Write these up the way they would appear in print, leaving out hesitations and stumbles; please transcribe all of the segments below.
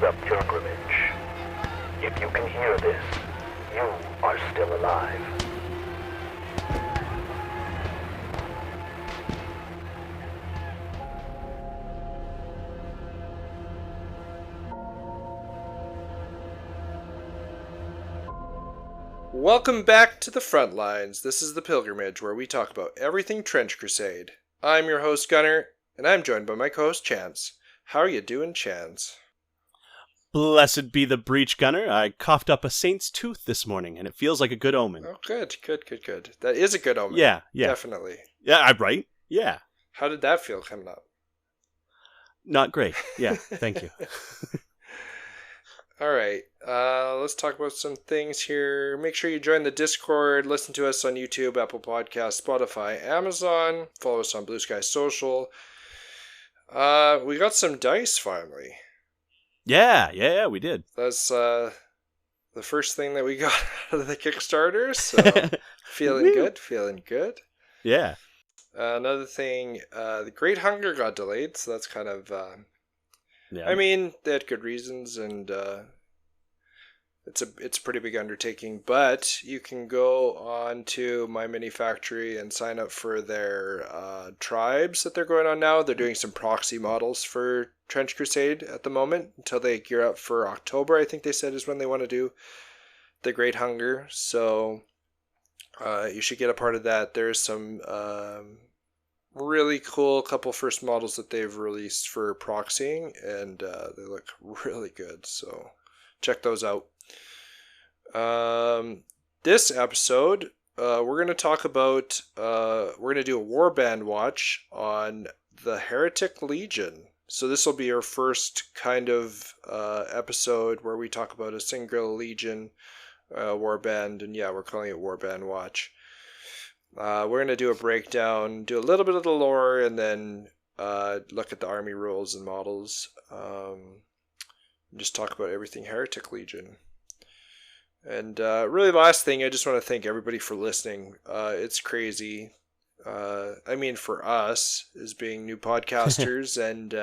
the pilgrimage. If you can hear this, you are still alive. Welcome back to the front lines. This is the Pilgrimage, where we talk about everything Trench Crusade. I'm your host, Gunnar, and I'm joined by my co-host, Chance. How are you doing, Chance? Blessed be the breach, Gunnar. I coughed up a saint's tooth this morning, and it feels like a good omen. Oh, good. That is a good omen. Yeah. Definitely. Yeah, I'm right? Yeah. How did that feel coming up? Not great. Yeah, thank you. All right, let's talk about some things here. Make sure you join the Discord, listen to us on YouTube, Apple Podcasts, Spotify, Amazon, follow us on Blue Sky Social. We got some dice finally. Yeah, we did. That's the first thing that we got out of the Kickstarter, so feeling good. Yeah. Another thing, the Great Hunger got delayed, so that's kind of... Yeah. I mean, they had good reasons, and it's a pretty big undertaking. But you can go on to My Mini Factory and sign up for their tribes that they're going on now. They're doing some proxy models for Trench Crusade at the moment until they gear up for October. I think they said is when they want to do the Great Hunger. So you should get a part of that. There's some really cool couple first models that they've released for proxying, and they look really good, so check those out. This episode, we're going to talk about, we're going to do a Warband watch on the Heretic Legion. So this will be our first kind of episode where we talk about a single Legion Warband, and yeah, we're calling it Warband Watch. We're going to do a breakdown, do a little bit of the lore, and then look at the army rules and models. And just talk about everything Heretic Legion. And really the last thing, I just want to thank everybody for listening. It's crazy. I mean, for us, as being new podcasters, and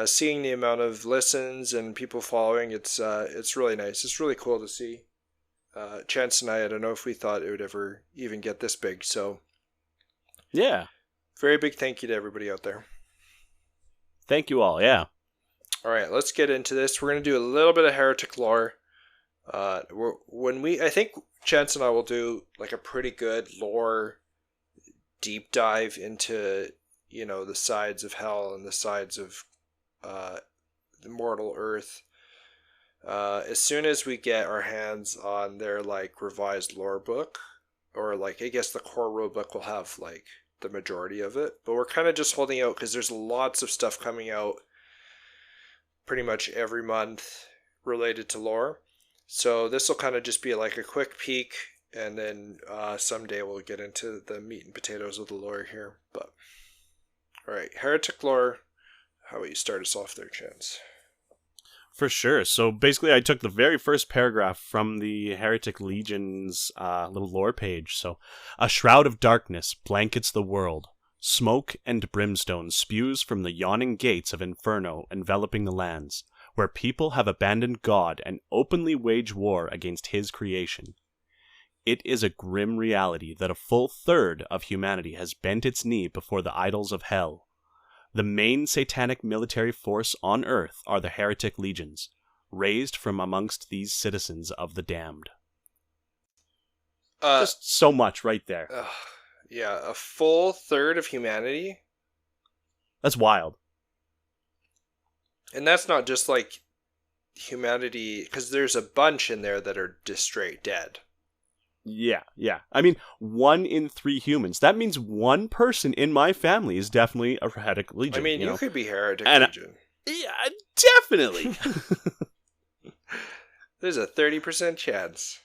seeing the amount of listens and people following, it's really nice. It's really cool to see. Chance and I don't know if we thought it would ever even get this big, so yeah, very big thank you to everybody out there. Thank you all. Yeah. All right, let's get into this. We're going to do a little bit of Heretic lore. I think Chance and I will do like a pretty good lore deep dive into, the sides of hell and the sides of the mortal earth. As soon as we get our hands on their like revised lore book, or like I guess the core rule book will have like the majority of it, but we're kind of just holding out because there's lots of stuff coming out pretty much every month related to lore. So this will kind of just be like a quick peek, and then someday we'll get into the meat and potatoes of the lore here. But all right, Heretic lore. How about you start us off there, Chance? For sure. So basically, I took the very first paragraph from the Heretic Legion's little lore page. So, a shroud of darkness blankets the world. Smoke and brimstone spews from the yawning gates of Inferno enveloping the lands, where people have abandoned God and openly wage war against his creation. It is a grim reality that a full third of humanity has bent its knee before the idols of hell. The main satanic military force on Earth are the Heretic Legions, raised from amongst these citizens of the damned. Just so much right there. Yeah, a full third of humanity? That's wild. And that's not just like humanity, because there's a bunch in there that are just straight dead. Yeah. I mean, 1 in 3 humans. That means one person in my family is definitely a Heretic Legion. I mean, you know? Could be Heretic Legion. Yeah, definitely. There's a 30% chance.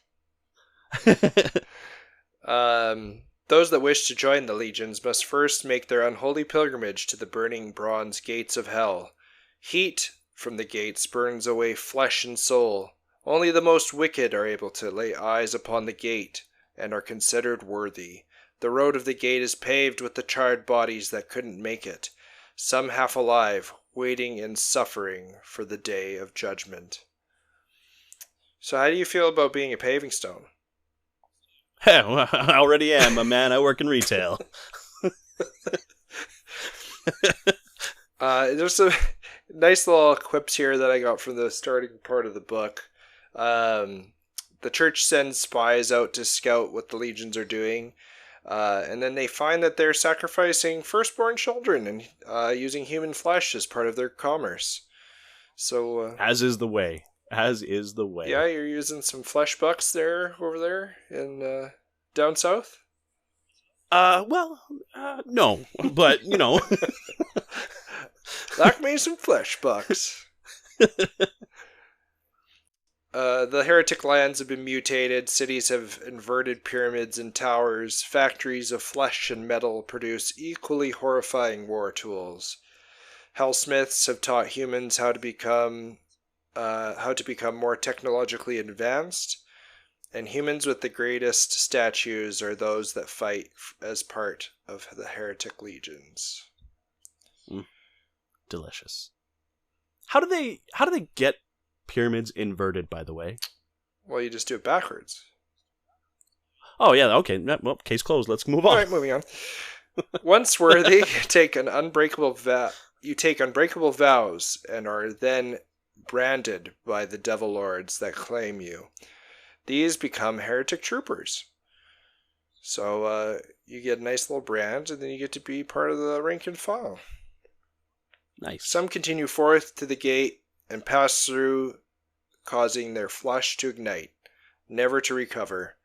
Those that wish to join the legions must first make their unholy pilgrimage to the burning bronze gates of hell. Heat from the gates burns away flesh and soul. Only the most wicked are able to lay eyes upon the gate and are considered worthy. The road of the gate is paved with the charred bodies that couldn't make it. Some half alive, waiting in suffering for the day of judgment. So how do you feel about being a paving stone? Well, I already am a man. I work in retail. There's some nice little quips here that I got from the starting part of the book. The church sends spies out to scout what the legions are doing, and then they find that they're sacrificing firstborn children and using human flesh as part of their commerce. So, as is the way. As is the way. Yeah, you're using some flesh bucks over there in down south? No, but, you know. Like me some flesh bucks. The heretic lands have been mutated, cities have inverted pyramids and towers, factories of flesh and metal produce equally horrifying war tools. Hellsmiths have taught humans how to become more technologically advanced, and humans with the greatest statues are those that fight as part of the Heretic Legions. Delicious. How do they get pyramids inverted, by the way? Well, you just do it backwards. Oh, yeah, okay. Well, case closed. Let's move on. All right, moving on. Once worthy, you take unbreakable vows and are then branded by the devil lords that claim you. These become heretic troopers. So you get a nice little brand, and then you get to be part of the rank and file. Nice. Some continue forth to the gate and pass through, causing their flesh to ignite, never to recover.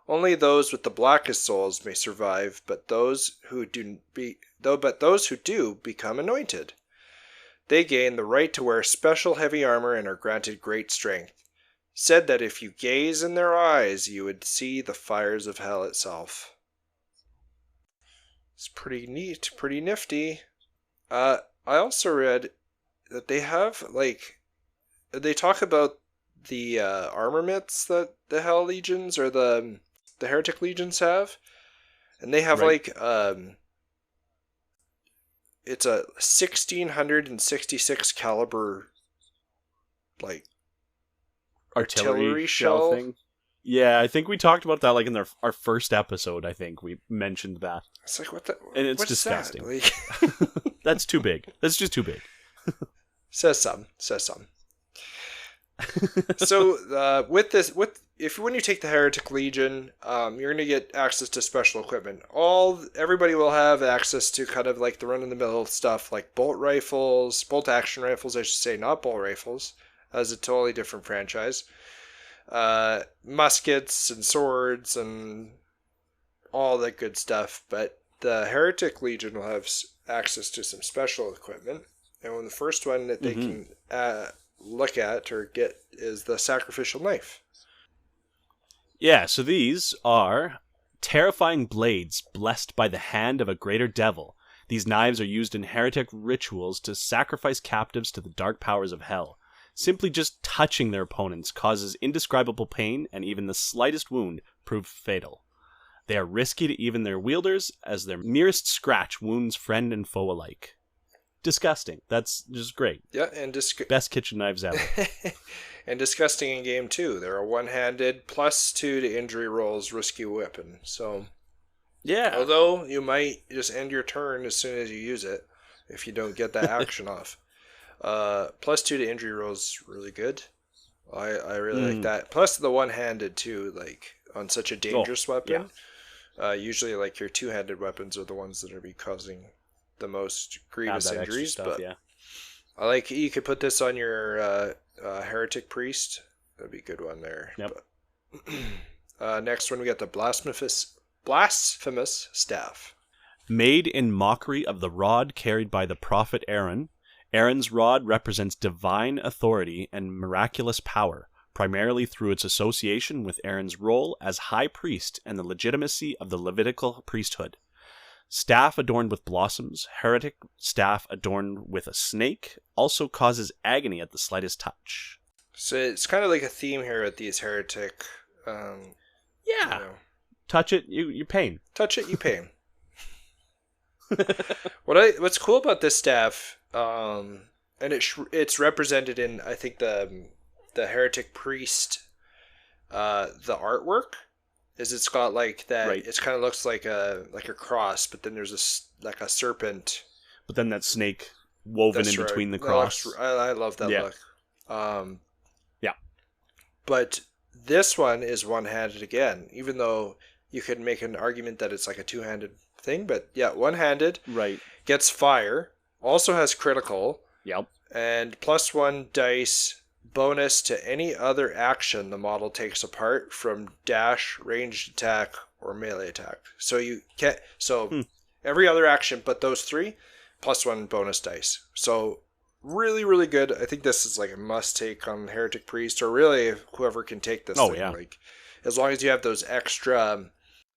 Only those with the blackest souls may survive, but those who do become anointed. They gain the right to wear special heavy armor and are granted great strength. Said that if you gaze in their eyes, you would see the fires of hell itself. It's pretty neat, pretty nifty. I also read that they have, they talk about the armaments that the Hell Legions or the Heretic Legions have. And they have, right. It's a 1666 caliber, artillery shell thing. Yeah, I think we talked about that in our first episode. I think we mentioned that. It's like, what the? And it's disgusting. That? That's too big. That's just too big. Says some. So when you take the Heretic Legion, you're gonna get access to special equipment. Everybody will have access to kind of the run-of-the-mill stuff, like bolt action rifles, I should say, not bolt rifles. As a totally different franchise. Muskets and swords and all that good stuff. But the Heretic Legion will have access to some special equipment. And the first one that they can look at or get is the sacrificial knife. Yeah, so these are terrifying blades blessed by the hand of a greater devil. These knives are used in heretic rituals to sacrifice captives to the dark powers of hell. Simply just touching their opponents causes indescribable pain, and even the slightest wound proves fatal. They are risky to even their wielders, as their merest scratch wounds friend and foe alike. Disgusting. That's just great. Yeah, and best kitchen knives ever. And disgusting in game too. They're a one-handed +2 to injury rolls risky weapon. So yeah. Although you might just end your turn as soon as you use it if you don't get that action off. +2 to injury rolls really good. I really like that. Plus the one-handed too, on such a dangerous weapon. Yeah. Usually your two-handed weapons are the ones that are be causing the most grievous injuries. Stuff, but yeah. You could put this on your heretic priest. That'd be a good one there. Yep. But, next one we got the blasphemous staff. Made in mockery of the rod carried by the prophet Aaron. Aaron's rod represents divine authority and miraculous power, primarily through its association with Aaron's role as high priest and the legitimacy of the Levitical priesthood. Staff adorned with blossoms, heretic staff adorned with a snake, also causes agony at the slightest touch. So it's kind of like a theme here with these heretic. Yeah. Touch it, you pain. Touch it, you pain. What's cool about this staff, and it's represented in, I think, the Heretic Priest, the artwork is it's got like that. Right. It kind of looks like a cross, but then there's a serpent. But then that snake woven in between the cross. I love that Yeah. look. Yeah. But this one is one-handed again, even though you could make an argument that it's like a two-handed thing. But yeah, one-handed. Right. Gets fire. Also has critical. Yep. And +1 dice bonus to any other action the model takes apart from dash, ranged attack, or melee attack. So you can't. So every other action but those three, +1 bonus dice. So really, really good. I think this is like a must take on Heretic Priest, or really whoever can take this thing. Yeah. Like, as long as you have those extra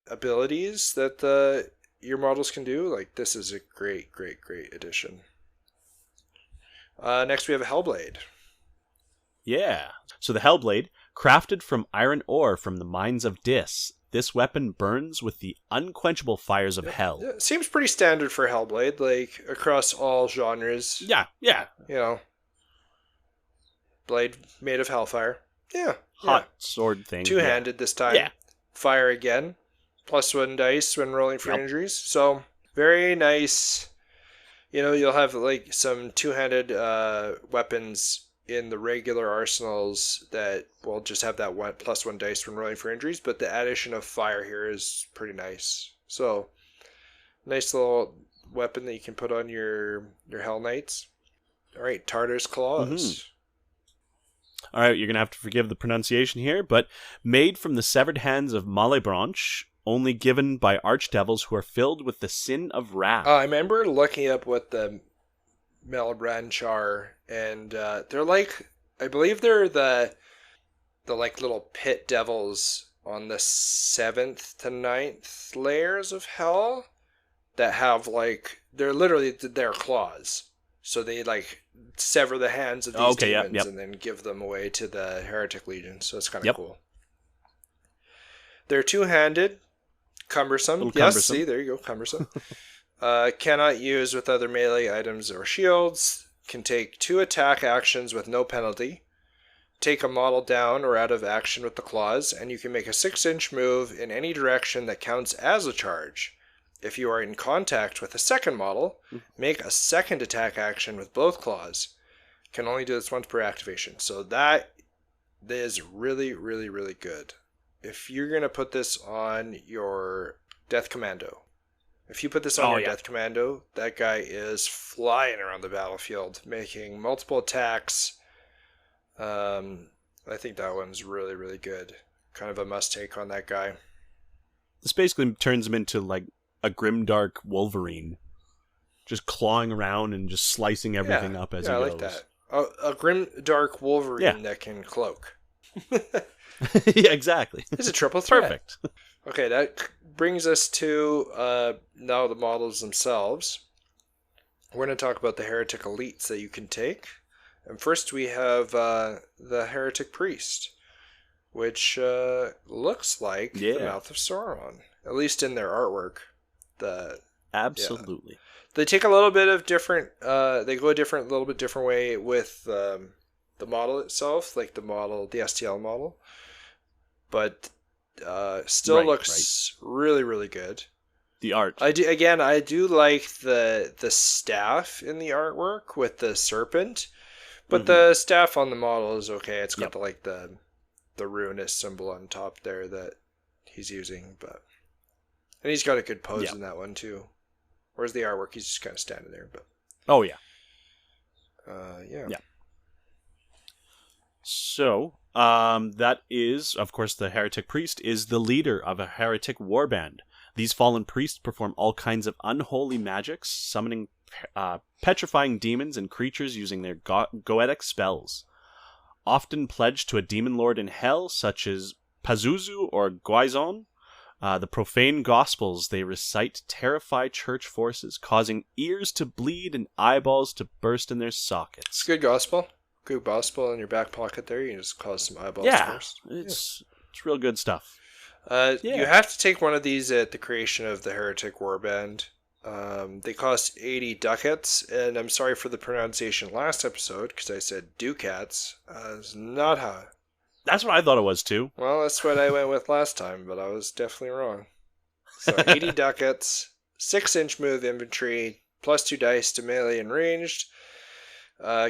abilities that your models can do, like this is a great, great, great addition. Next we have a Hellblade. Yeah. So the Hellblade, crafted from iron ore from the mines of Dis, this weapon burns with the unquenchable fires of hell. Yeah, seems pretty standard for Hellblade, like across all genres. Yeah. You know, blade made of hellfire. Yeah. Hot sword thing. Two-handed this time. Yeah. Fire again. +1 dice when rolling for injuries. So very nice. You know, you'll have like some two-handed weapons in the regular arsenals that will just have that +1 dice when rolling for injuries, but the addition of fire here is pretty nice. So, nice little weapon that you can put on your Hell Knights. All right, Tartar's Claws. Mm-hmm. All right, you're going to have to forgive the pronunciation here, but made from the severed hands of Malebranche, only given by archdevils who are filled with the sin of wrath. I remember looking up what the Malebranche are, and they're like, I believe they're the like little pit devils on the 7th to 9th layers of hell that have like, they're literally their claws. So they like sever the hands of these demons and then give them away to the Heretic Legion. So it's kind of cool. They're two-handed, cumbersome. Yes, see, there you go, cumbersome. Cannot use with other melee items or shields. Can take 2 attack actions with no penalty. Take a model down or out of action with the claws, and you can make a 6-inch move in any direction that counts as a charge. If you are in contact with a second model, make a second attack action with both claws. Can only do this once per activation. So that is really, really, really good. If you're going to put this on your Death Commando, if you put this on your Death Commando, that guy is flying around the battlefield, making multiple attacks. I think that one's really, really good. Kind of a must-take on that guy. This basically turns him into like a grimdark Wolverine. Just clawing around and just slicing everything up as he goes. I like that. A grimdark Wolverine that can cloak. Yeah, exactly. It's a triple threat. Perfect. Okay, that brings us to now the models themselves. We're going to talk about the Heretic Elites that you can take. And first we have the Heretic Priest, which looks like the Mouth of Sauron, at least in their artwork. Absolutely. They take a little bit of different, they go a little bit different way with the model itself, like the STL model. But still looks really, really good. The art. I do like the staff in the artwork with the serpent, but the staff on the model is okay. It's got the ruinous symbol on top there that he's using, and he's got a good pose in that one too. Whereas the artwork, he's just kind of standing there. But So, that is, of course, the Heretic Priest is the leader of a heretic warband. These fallen priests perform all kinds of unholy magics, summoning petrifying demons and creatures using their goetic spells. Often pledged to a demon lord in hell, such as Pazuzu or Guizon, the profane gospels they recite terrify church forces, causing ears to bleed and eyeballs to burst in their sockets. It's good gospel. Good gospel in your back pocket there. You can just cause some eyeballs first. It's real good stuff. You have to take one of these at the creation of the Heretic Warband. They cost 80 ducats, and I'm sorry for the pronunciation last episode because I said ducats. It's not how. That's what I thought it was too. Well, that's what I went with last time, but I was definitely wrong. So 80 ducats, 6-inch move infantry, plus 2 dice to melee and ranged.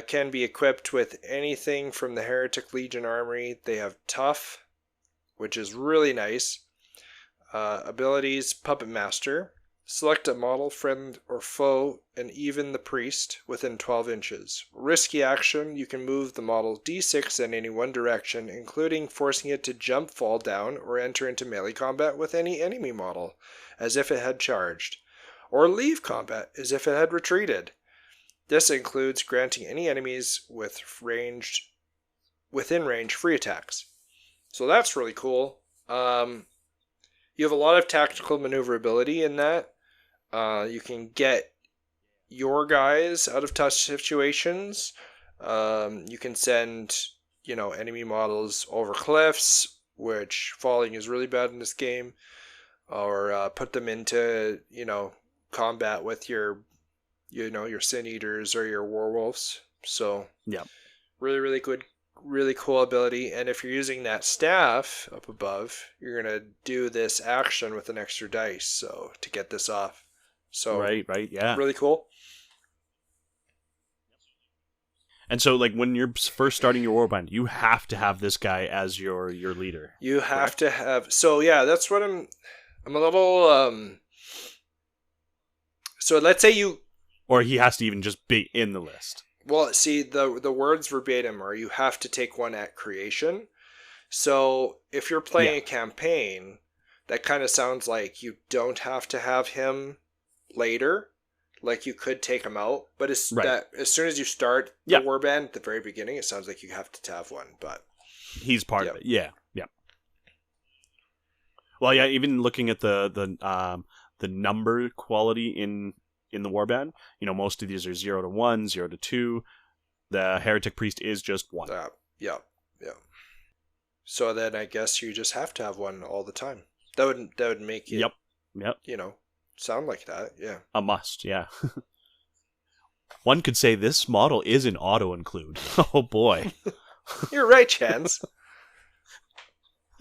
Can be equipped with anything from the Heretic Legion armory. They have tough, which is really nice. Abilities, Puppet Master. Select a model, friend, or foe, and even the priest within 12 inches. Risky action, you can move the model d6 in any one direction, including forcing it to jump, fall down, or enter into melee combat with any enemy model, as if it had charged, or leave combat as if it had retreated. This includes granting any enemies within range free attacks. So that's really cool. You have a lot of tactical maneuverability in that. You can get your guys out of tough situations. You can send, enemy models over cliffs, which falling is really bad in this game, or put them into, combat with your sin eaters or your werewolves. So, yeah, really, really good, really cool ability. And if you're using that staff up above, you're gonna do this action with an extra dice. So to get this off. So right, yeah, really cool. And so, like, when you're first starting your warband, you have to have this guy as your leader. You have to have. So yeah, that's what I'm a little. So let's say you. Or he has to even just be in the list. Well, see, the words verbatim are you have to take one at creation. So if you're playing a campaign, that kind of sounds like you don't have to have him later. Like you could take him out, but as soon as you start the warband at the very beginning, it sounds like you have to have one. But he's part of it. Yeah. Well, yeah. Even looking at the number quality in the warband, most of these are 0 to 1, 0 to 2. The Heretic Priest is just 1. Yeah. So then I guess you just have to have one all the time. That would make it. Yep. Sound like that. Yeah. A must. Yeah. One could say this model is an auto include. Oh boy. You're right, Chance.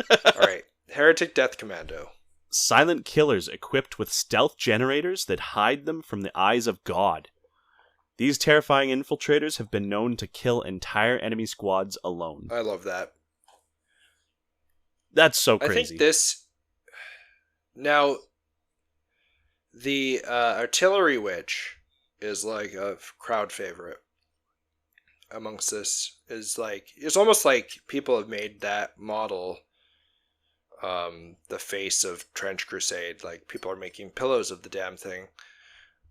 All right. Heretic Death Commando. Silent killers equipped with stealth generators that hide them from the eyes of God. These terrifying infiltrators have been known to kill entire enemy squads alone. I love that. That's so crazy. I think this... Now, the Artillery Witch is like a crowd favorite amongst this. It's almost like people have made that model the face of Trench Crusade. Like, people are making pillows of the damn thing.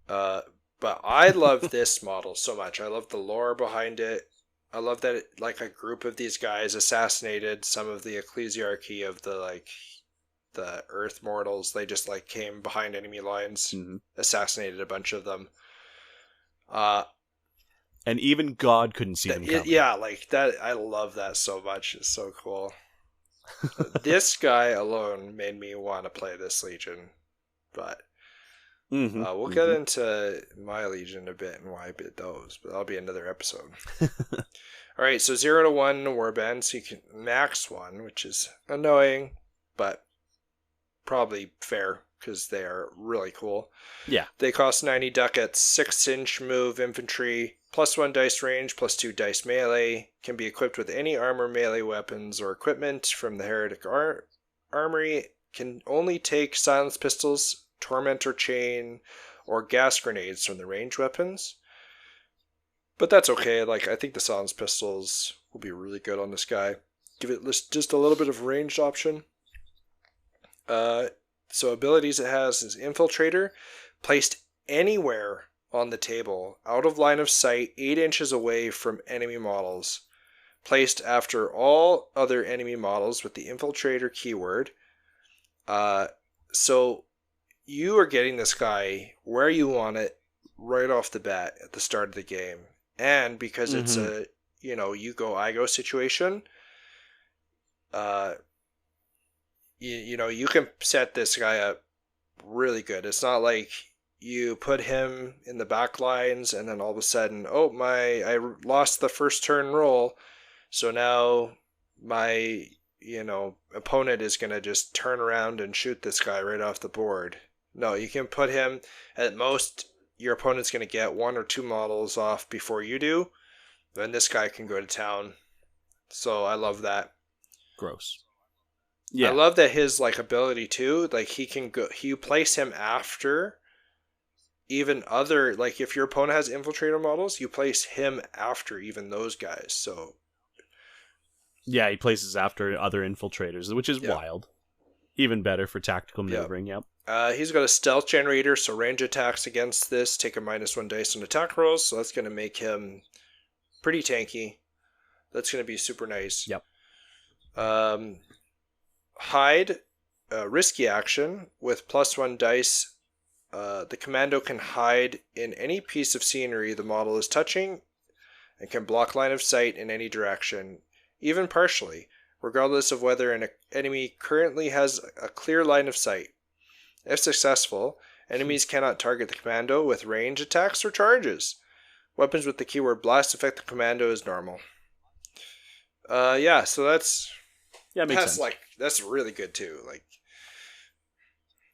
But I love this model so much. I love the lore behind it. I love that a group of these guys assassinated some of the ecclesiarchy of the Earth mortals. They just came behind enemy lines, assassinated a bunch of them. And even God couldn't see them coming. Yeah, that. I love that so much. It's so cool. This guy alone made me want to play this Legion, but we'll get into my Legion a bit and why I bid those, but that'll be another episode. All right, so 0 to 1 warband, so you can max 1, which is annoying, but probably fair because they are really cool. Yeah. They cost 90 ducats, 6-inch move infantry, plus 1 dice range, plus 2 dice melee, can be equipped with any armor, melee weapons, or equipment from the Heretic Armory, can only take silenced pistols, tormentor chain, or gas grenades from the ranged weapons. But that's okay. I think the silenced pistols will be really good on this guy. Give it just a little bit of ranged option. So abilities it has is Infiltrator, placed anywhere on the table, out of line of sight, 8 inches away from enemy models. Placed after all other enemy models with the Infiltrator keyword. So you are getting this guy where you want it right off the bat at the start of the game. And because it's a, you go, I go situation, you can set this guy up really good. It's not like, you put him in the back lines, and then all of a sudden, I lost the first turn roll, so now my opponent is going to just turn around and shoot this guy right off the board. No, you can put him, at most, your opponent's going to get 1 or 2 models off before you do, then this guy can go to town. So I love that. Gross. Yeah. I love that his ability too, he can go, you place him after even other, if your opponent has infiltrator models, you place him after even those guys. So yeah, he places after other infiltrators, which is wild. Even better for tactical maneuvering, yep. He's got a stealth generator, so range attacks against this take a -1 dice on attack rolls, so that's going to make him pretty tanky. That's going to be super nice. Yep. Hide, risky action with +1 dice. The commando can hide in any piece of scenery the model is touching and can block line of sight in any direction, even partially, regardless of whether an enemy currently has a clear line of sight. If successful, enemies cannot target the commando with range attacks or charges. Weapons with the keyword blast affect the commando as normal. So that's makes sense. That's really good too.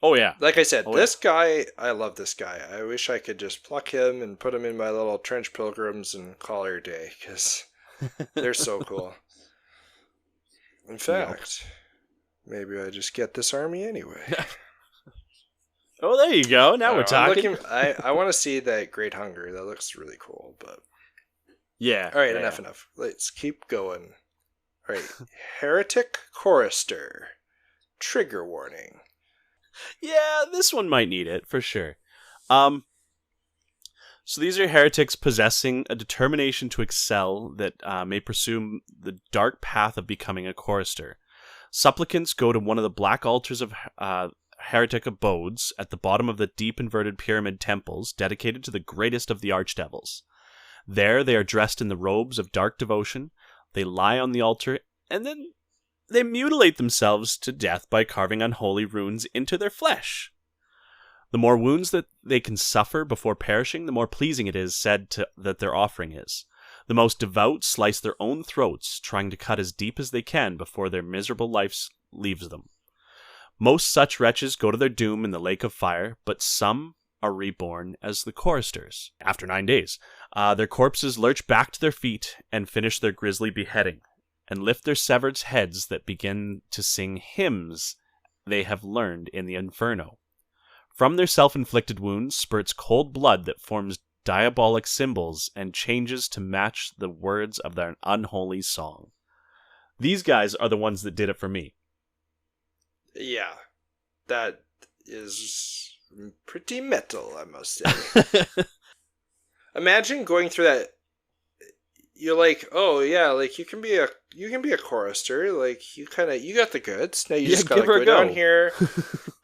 Oh yeah. Like I said, this guy, I love this guy. I wish I could just pluck him and put him in my little trench pilgrims and call it a day, because they're so cool. In fact, maybe I just get this army anyway. Oh, there you go. Now we're talking. I want to see that Great Hunger. That looks really cool. But yeah. All right, enough. Let's keep going. All right, Heretic Chorister. Trigger warning. Yeah, this one might need it for sure. So these are heretics possessing a determination to excel that may pursue the dark path of becoming a chorister. Supplicants go to one of the black altars of heretic abodes at the bottom of the deep inverted pyramid temples dedicated to the greatest of the archdevils. There they are dressed in the robes of dark devotion, they lie on the altar, and then they mutilate themselves to death by carving unholy runes into their flesh. The more wounds that they can suffer before perishing, the more pleasing it is said that their offering is. The most devout slice their own throats, trying to cut as deep as they can before their miserable life leaves them. Most such wretches go to their doom in the lake of fire, but some are reborn as the choristers. After 9 days, their corpses lurch back to their feet and finish their grisly beheading, and lift their severed heads that begin to sing hymns they have learned in the inferno. From their self-inflicted wounds spurts cold blood that forms diabolic symbols and changes to match the words of their unholy song. These guys are the ones that did it for me. Yeah, that is pretty metal, I must say. Imagine going through that. You're like, oh yeah, you can be a chorister, you got the goods. Now you just gotta go down here,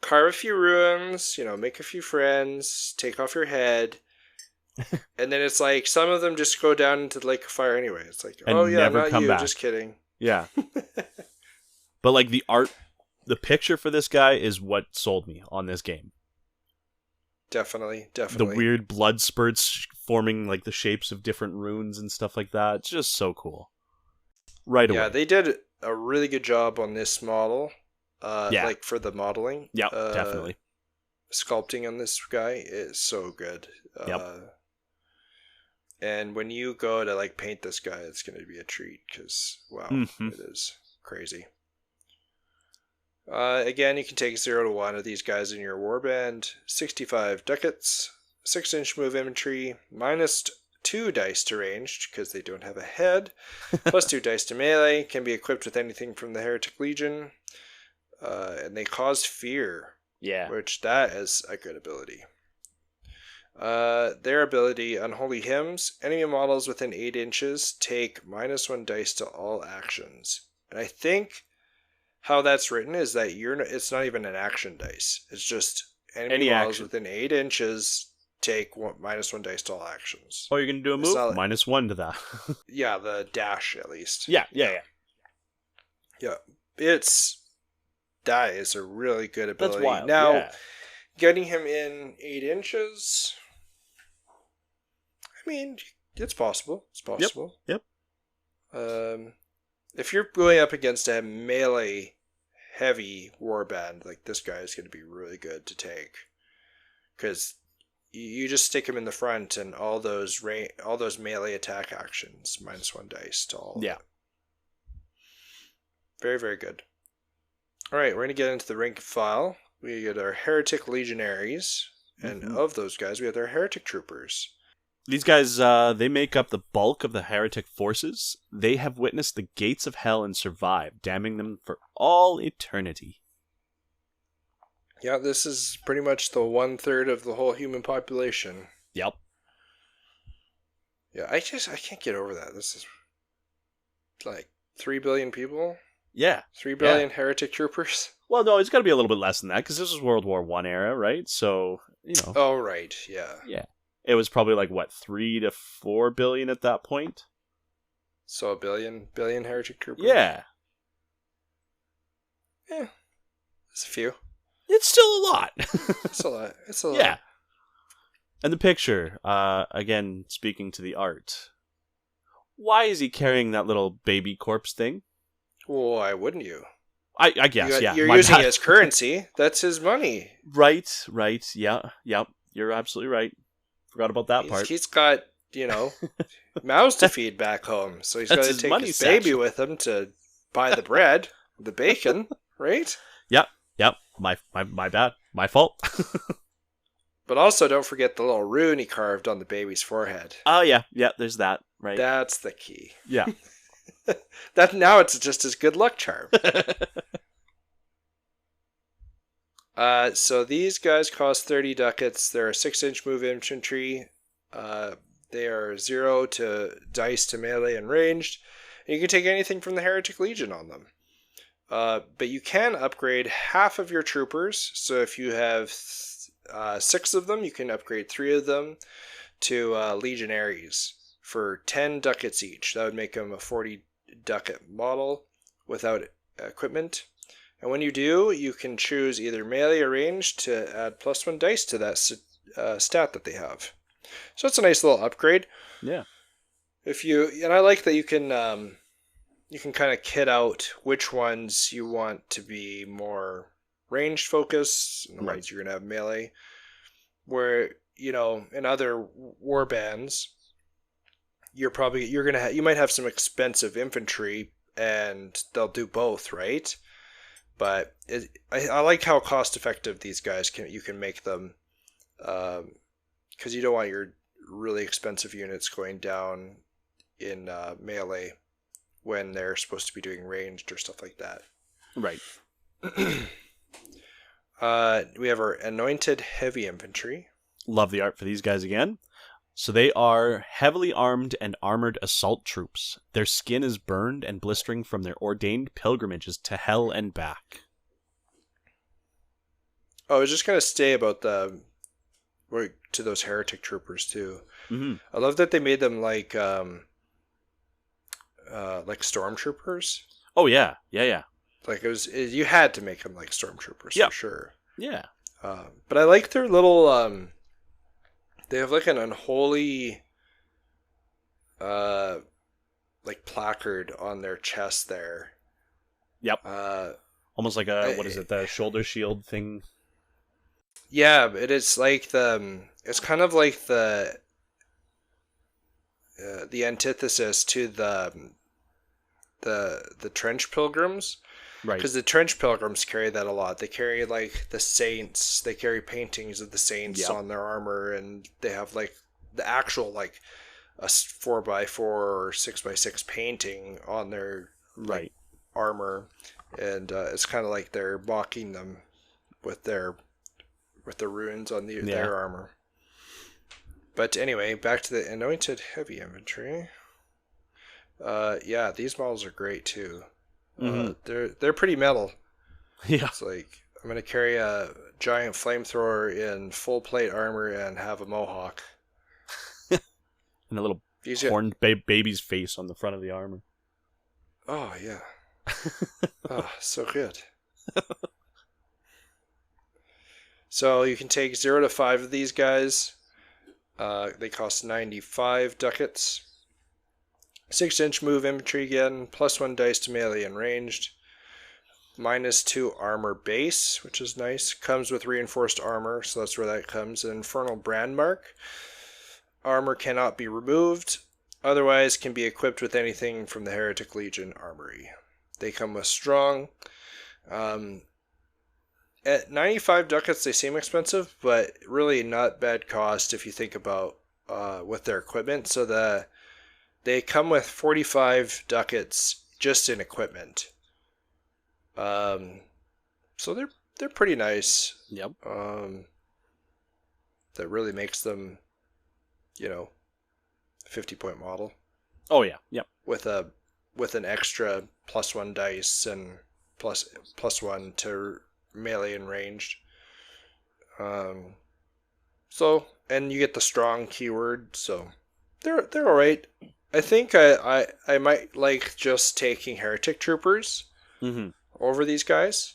carve a few runes, make a few friends, take off your head, and then it's some of them just go down into the lake of fire anyway. It's and oh yeah, never not come you, back. just kidding. Yeah, but the art, the picture for this guy is what sold me on this game. Definitely. The weird blood spurts forming the shapes of different runes and stuff like that. It's just so cool. Right away. Yeah, they did a really good job on this model. For the modeling. Yeah, definitely. Sculpting on this guy is so good. And when you go to paint this guy, it's going to be a treat because it is crazy. Again, you can take 0 to 1 of these guys in your warband. 65 ducats, 6-inch move infantry, -2 dice to ranged because they don't have a head, +2 dice to melee, can be equipped with anything from the Heretic Legion, and they cause fear. Yeah. Which that is a good ability. Their ability, Unholy Hymns, enemy models within 8 inches take -1 dice to all actions. And I think how that's written is that it's not even an action dice. It's just enemy models within 8 inches take -1 dice to all actions. Oh, you're going to do a move? -1 to that. Yeah, the dash at least. Yeah. Yeah, that is a really good ability. That's wild. Now, yeah. Getting him in 8 inches. I mean, it's possible. It's possible. Yep. If you're going up against a melee heavy warband, like this guy is going to be really good to take, because you just stick him in the front and all those melee attack actions -1 dice to all. Yeah. Very, very good. All right, we're going to get into the rank and file. We get our Heretic Legionaries, and of those guys, we have our Heretic Troopers. These guys, they make up the bulk of the heretic forces. They have witnessed the gates of hell and survived, damning them for all eternity. Yeah, this is pretty much the 1/3 of the whole human population. Yep. Yeah, I can't get over that. This is like 3 billion people? Yeah. 3 billion heretic troopers? Well, no, it's got to be a little bit less than that, because this was World War I era, right? So, you know. Oh, right, yeah. Yeah. It was probably like, 3 to 4 billion at that point? So a billion heretic troopers? Yeah. Yeah. That's a few. It's still a lot. It's a lot. It's a lot. Yeah. And the picture, again, speaking to the art. Why is he carrying that little baby corpse thing? Well, why wouldn't you? I guess, yeah. You're using it as currency. That's his money. Right. Yeah. You're absolutely right. Forgot about that part. He's got, mouths to feed back home. So he's got to take his baby with him to buy the bread, the bacon, right? Yep. My bad. My fault. But also don't forget the little rune he carved on the baby's forehead. Oh, yeah. Yeah, there's that. Right. That's the key. Yeah. Now it's just his good luck charm. So these guys cost 30 ducats. They're a 6-inch move infantry. They are 0 to dice to melee and ranged. And you can take anything from the Heretic Legion on them. But you can upgrade half of your troopers. So if you have 6 of them, you can upgrade 3 of them to legionaries for 10 ducats each. That would make them a 40 ducat model without equipment. And when you do, you can choose either melee or ranged to add +1 dice to that stat that they have. So it's a nice little upgrade. Yeah. And I like that you can kind of kit out which ones you want to be more ranged focus, and the ones you're gonna have melee. Where in other war bands, you might have some expensive infantry, and they'll do both, right? But I like how cost effective these guys you can make them, because you don't want your really expensive units going down in melee when they're supposed to be doing ranged or stuff like that. Right. We have our anointed heavy infantry. Love the art for these guys again. So they are heavily armed and armored assault troops. Their skin is burned and blistering from their ordained pilgrimages to hell and back. Oh, I was just going to say about to those heretic troopers too. Mm-hmm. I love that they made them like stormtroopers. Oh yeah. Like you had to make them like stormtroopers for sure. Yeah. But I like their little they have like an unholy like placard on their chest there. Yep. Almost like the shoulder shield thing? Yeah, but it's like it's kind of like the antithesis to the trench pilgrims. Right. Because the trench pilgrims carry that a lot. They carry like the saints. They carry paintings of the saints on their armor, and they have like the actual like a 4x4 or 6x6 painting on their armor, and it's kind of like they're mocking them with the runes on their armor. But anyway, back to the anointed heavy infantry. These models are great too. Mm-hmm. They're pretty metal. Yeah. It's like I'm gonna carry a giant flamethrower in full plate armor and have a mohawk. And a little horned baby's face on the front of the armor. Oh yeah. Oh, so good. So you can take 0 to 5 of these guys. They cost 95 ducats. 6-inch move infantry again, +1 dice to melee and ranged. -2 armor base, which is nice. Comes with reinforced armor, so that's where that comes. Infernal brand mark. Armor cannot be removed. Otherwise, can be equipped with anything from the Heretic Legion armory. They come with strong. At 95 ducats, they seem expensive, but really not bad cost if you think about with their equipment. So they come with 45 ducats just in equipment. So they're pretty nice. Yep. That really makes them, 50-point model. Oh yeah. Yep. With an extra +1 dice and plus 1 to melee and ranged. So, and you get the strong keyword, so they're alright. I think I might like just taking heretic troopers over these guys.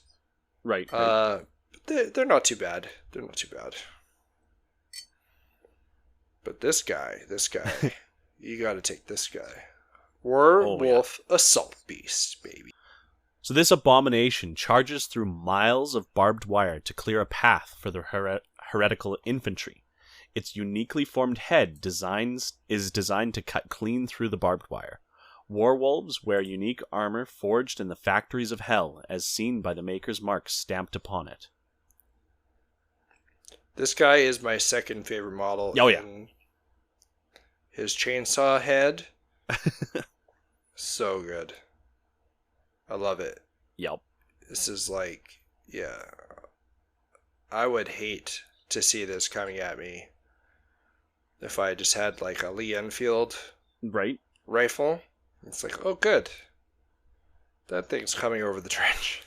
Right. They're not too bad. They're not too bad. But this guy, you gotta take this guy. Werewolf Assault Beast, baby. So this abomination charges through miles of barbed wire to clear a path for the heretical infantry. Its uniquely formed head is designed to cut clean through the barbed wire. Warwolves wear unique armor forged in the factories of hell, as seen by the maker's marks stamped upon it. This guy is my second favorite model. Oh yeah. His chainsaw head. So good. I love it. Yep. This is like, yeah. I would hate to see this coming at me if I just had like a Lee Enfield rifle. It's like, oh good. That thing's coming over the trench.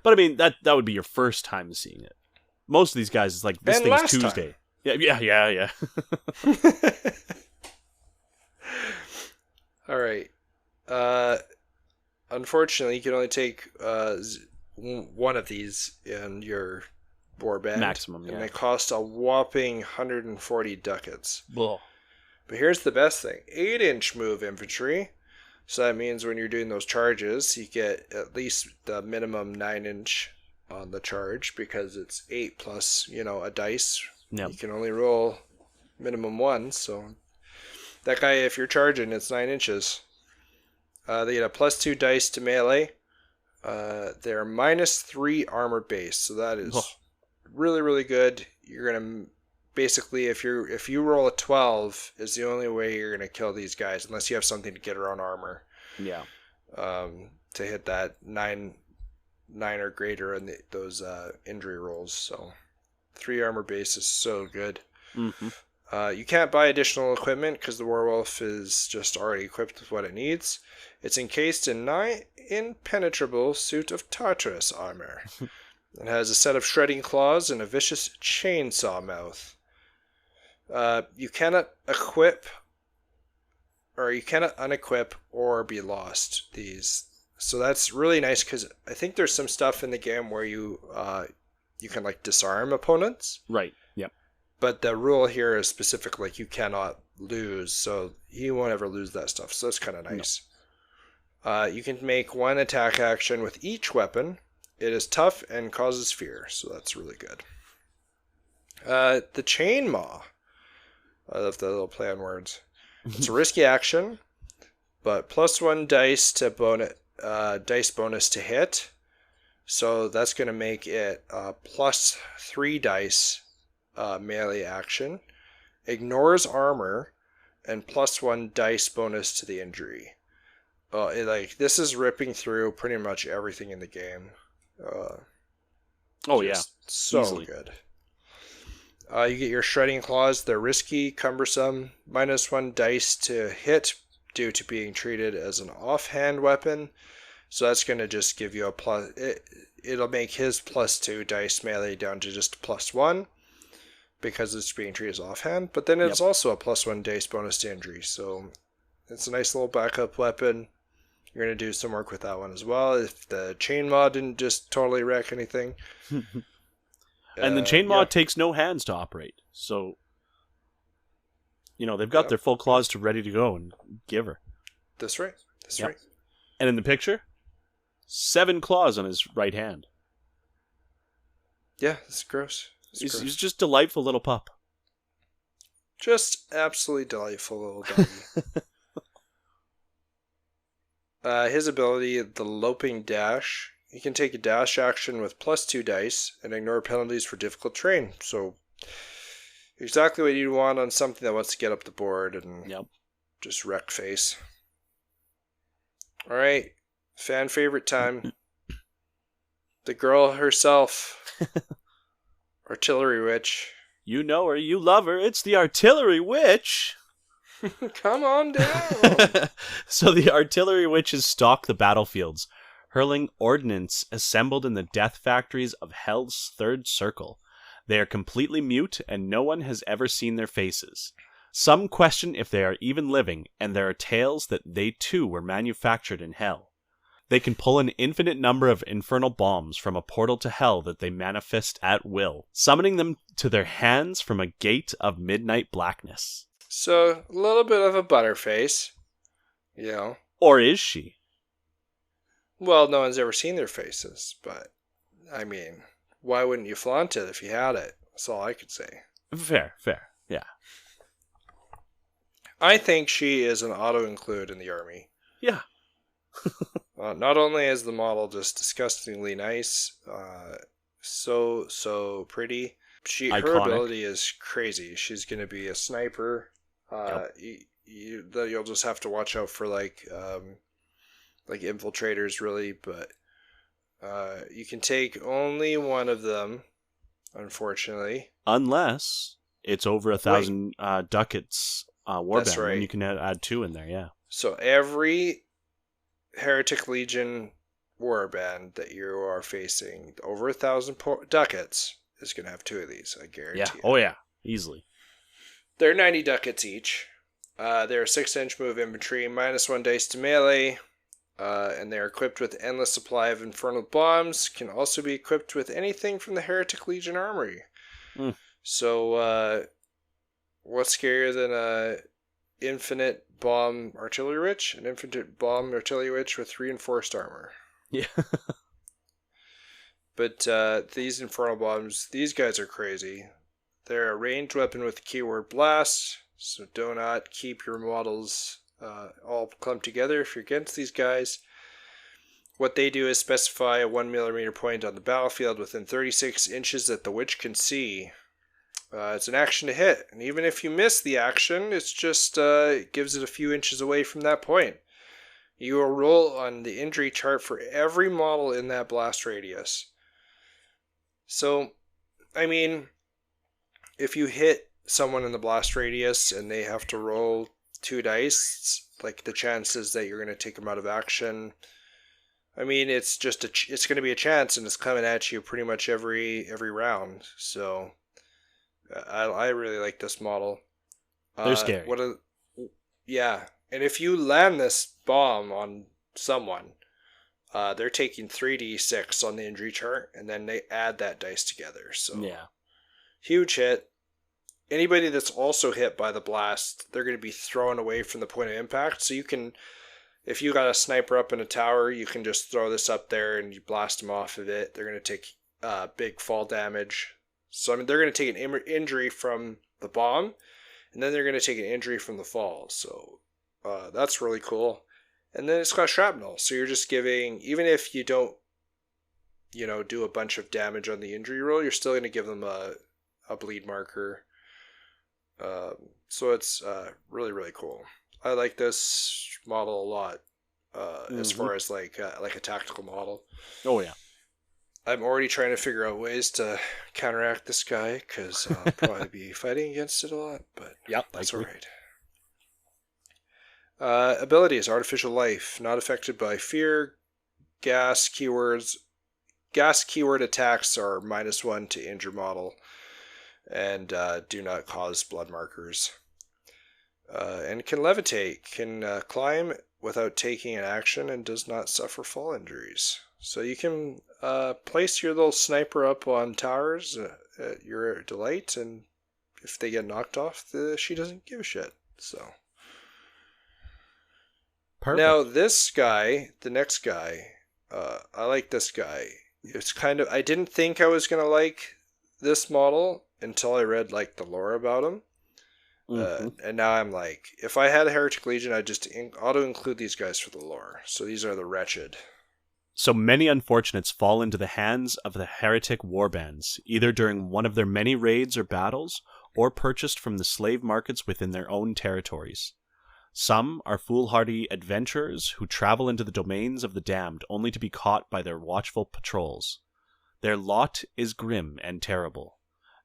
But I mean, that would be your first time seeing it. Most of these guys is like, this and thing's Tuesday. Time. Yeah. All right. Unfortunately, you can only take one of these in your warband. Maximum, yeah. And they cost a whopping 140 ducats. Ugh. But here's the best thing. 8-inch move infantry. So that means when you're doing those charges, you get at least the minimum 9-inch on the charge because it's 8 plus, a dice. Yep. You can only roll minimum 1. So that guy, if you're charging, it's 9 inches. They get a +2 dice to melee. They're -3 armor base. So that is really, really good. You're going to... Basically, if you roll a 12, is the only way you're going to kill these guys, unless you have something to get around armor. Yeah. To hit that 9 or greater in those injury rolls. So 3 armor base is so good. You can't buy additional equipment because the werewolf is just already equipped with what it needs. It's encased in nigh impenetrable suit of Tartarus armor. It has a set of shredding claws and a vicious chainsaw mouth. You cannot equip, or you cannot unequip or be lost these. So that's really nice because I think there's some stuff in the game where you can like disarm opponents. Right. Yep. But the rule here is specific, like you cannot lose, so you won't ever lose that stuff. So that's kind of nice. No. You can make 1 attack action with each weapon. It is tough and causes fear, so that's really good. The Chain Maw. I love the little play on words. It's a risky action, but +1 dice to dice bonus to hit. So that's going to make it +3 dice melee action. Ignores armor and +1 dice bonus to the injury. This is ripping through pretty much everything in the game. So easily. Good. You get your shredding claws. They're risky, cumbersome, -1 dice to hit due to being treated as an offhand weapon. So that's going to just give you a plus. It'll make his +2 dice melee down to just +1 because it's being treated as offhand. But then it's also a +1 dice bonus to injury. So it's a nice little backup weapon. You're going to do some work with that one as well if the chain mod didn't just totally wreck anything. And the chain maw yeah. takes no hands to operate. So, they've got their full claws ready to go and give her. That's right. That's right. And in the picture, 7 claws on his right hand. Yeah, it's gross. He's just a delightful little pup. Just absolutely delightful little doggy. His ability, the Loping Dash. He can take a dash action with +2 dice and ignore penalties for difficult terrain. So, exactly what you'd want on something that wants to get up the board and just wreck face. Alright, fan favorite time. The girl herself. Artillery Witch. You know her, you love her, it's the Artillery Witch! Come on down! So the Artillery Witches stalk the battlefields, hurling ordnance assembled in the death factories of Hell's third circle. They are completely mute, and no one has ever seen their faces. Some question if they are even living, and there are tales that they too were manufactured in Hell. They can pull an infinite number of infernal bombs from a portal to Hell that they manifest at will, summoning them to their hands from a gate of midnight blackness. So, a little bit of a butterface, Or is she? Well, no one's ever seen their faces, but, I mean, why wouldn't you flaunt it if you had it? That's all I could say. Fair, yeah. I think she is an auto-include in the army. Yeah. Not only is the model just disgustingly nice, so pretty, her ability is crazy. She's going to be a sniper. You'll just have to watch out for like infiltrators, really, but you can take only one of them, unfortunately. Unless it's over 1,000 ducats warband, That's right. And you can add 2 in there, yeah. So every Heretic Legion warband that you are facing, over 1,000 ducats, is going to have 2 of these, I guarantee you. Oh yeah, easily. They're 90 ducats each. They're 6-inch move infantry, -1 dice to melee, and they're equipped with endless supply of infernal bombs. Can also be equipped with anything from the Heretic Legion armory. So, what's scarier than a infinite bomb artillery witch? An infinite bomb artillery witch with reinforced armor. Yeah. But these infernal bombs, these guys are crazy. They're a ranged weapon with the keyword blast, so do not keep your models all clumped together if you're against these guys. What they do is specify a 1mm point on the battlefield within 36 inches that the witch can see. It's an action to hit, and even if you miss the action, it's just it gives it a few inches away from that point. You will roll on the injury chart for every model in that blast radius. So, I mean, if you hit someone in the blast radius and they have to roll 2 dice, like the chances that you're going to take them out of action, I mean, it's just it's going to be a chance, and it's coming at you pretty much every round. So, I really like this model. They're scary. Yeah, and if you land this bomb on someone, they're taking 3d6 on the injury chart, and then they add that dice together. So yeah, huge hit. Anybody that's also hit by the blast, they're going to be thrown away from the point of impact. So you can, if you got a sniper up in a tower, you can just throw this up there and you blast them off of it. They're going to take big fall damage. So I mean, they're going to take an injury from the bomb, and then they're going to take an injury from the fall. So that's really cool. And then it's got shrapnel, so you're just giving, even if you don't, do a bunch of damage on the injury roll, you're still going to give them a bleed marker. So it's really, really cool. I like this model a lot, as far as like a tactical model. Oh yeah. I'm already trying to figure out ways to counteract this guy, because I'll probably be fighting against it a lot, but that's alright. Abilities: Artificial Life, not affected by fear. Gas keyword attacks are -1 to injure model, and do not cause blood markers. and can levitate, can climb without taking an action, and does not suffer fall injuries. So you can place your little sniper up on towers at your delight, and if they get knocked off, she doesn't give a shit. So Perfect. now this guy, the next guy, I like this guy. It's kind of, I didn't think I was gonna like this model until I read like the lore about him. And now I'm like, if I had a Heretic Legion, I'd just auto-include these guys for the lore. So these are the Wretched. So many unfortunates fall into the hands of the heretic warbands, either during one of their many raids or battles, or purchased from the slave markets within their own territories. Some are foolhardy adventurers who travel into the domains of the damned only to be caught by their watchful patrols. Their lot is grim and terrible.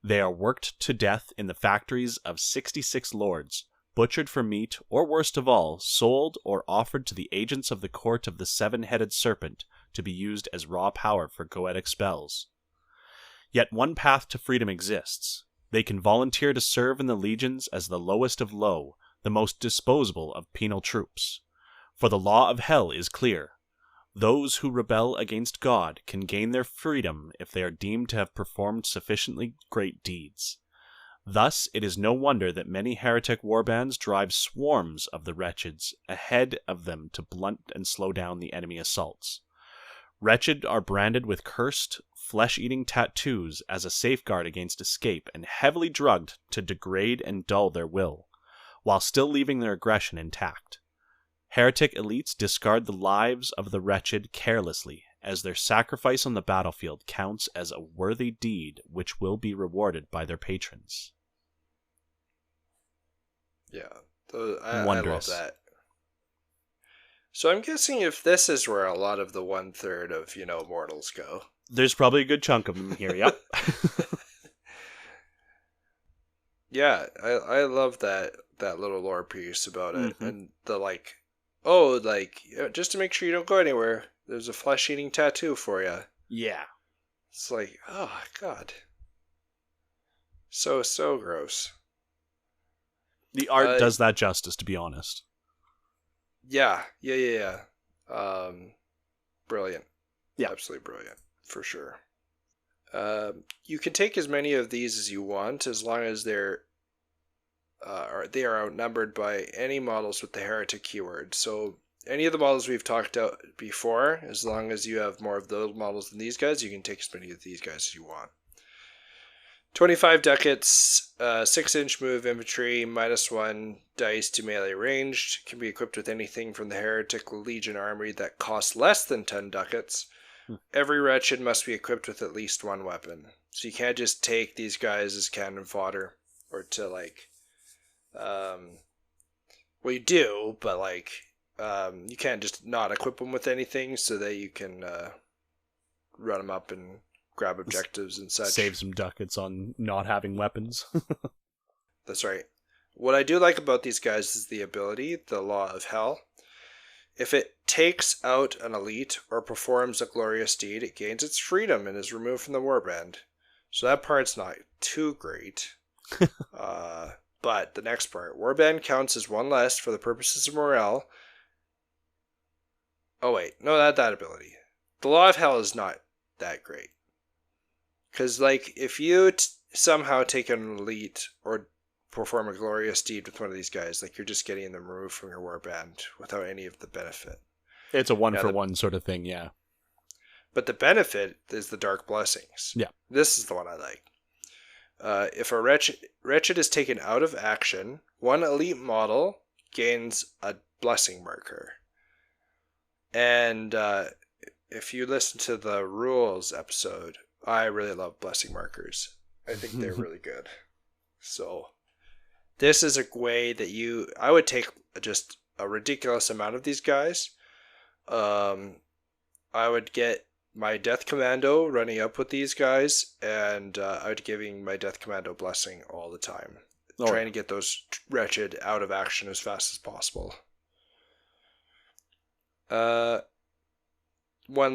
They are worked to death in the factories of 66 lords, butchered for meat, or worst of all, sold or offered to the agents of the court of the seven-headed serpent to be used as raw power for goetic spells. Yet one path to freedom exists. They can volunteer to serve in the legions as the lowest of low, the most disposable of penal troops. For the law of hell is clear. Those who rebel against God can gain their freedom if they are deemed to have performed sufficiently great deeds. Thus, it is no wonder that many heretic warbands drive swarms of the wretches ahead of them to blunt and slow down the enemy assaults. Wretched are branded with cursed, flesh-eating tattoos as a safeguard against escape, and heavily drugged to degrade and dull their will, while still leaving their aggression intact. Heretic elites discard the lives of the wretched carelessly, as their sacrifice on the battlefield counts as a worthy deed which will be rewarded by their patrons. Yeah, I love Wondrous. that. So I'm guessing if this is where a lot of the 1/3 of, mortals go. There's probably a good chunk of them here, yep. Yeah, I love that little lore piece about it. Mm-hmm. And just to make sure you don't go anywhere, there's a flesh-eating tattoo for you. Yeah. It's like, oh, God. So gross. The art does that justice, to be honest. Yeah. Brilliant. Yeah. Absolutely brilliant, for sure. You can take as many of these as you want, as long as they are outnumbered by any models with the heretic keyword. So any of the models we've talked about before, as long as you have more of those models than these guys, you can take as many of these guys as you want. 25 ducats, 6-inch move infantry, -1 dice to melee ranged. Can be equipped with anything from the Heretic Legion armory that costs less than 10 ducats. Every wretched must be equipped with at least one weapon. So you can't just take these guys as cannon fodder, or to well, you do, but you can't just not equip them with anything so that you can run them up and grab objectives and such. Save some ducats on not having weapons. That's right. What I do like about these guys is the ability, the Law of Hell. If it takes out an elite or performs a glorious deed, it gains its freedom and is removed from the warband. So that part's not too great. But the next part, warband counts as one less for the purposes of morale. Oh wait, no, not that ability. The Law of Hell is not that great. Because, if you somehow take an elite or perform a glorious deed with one of these guys, you're just getting them removed from your warband without any of the benefit. It's a one-for-one sort of thing, yeah. But the benefit is the Dark Blessings. Yeah. This is the one I like. If a wretched is taken out of action, one elite model gains a blessing marker. And if you listen to the rules episode, I really love blessing markers. I think they're really good. So this is a way that I would take just a ridiculous amount of these guys. I would get my Death Commando running up with these guys, and I would giving my Death Commando blessing all the time. Trying to get those wretched out of action as fast as possible. One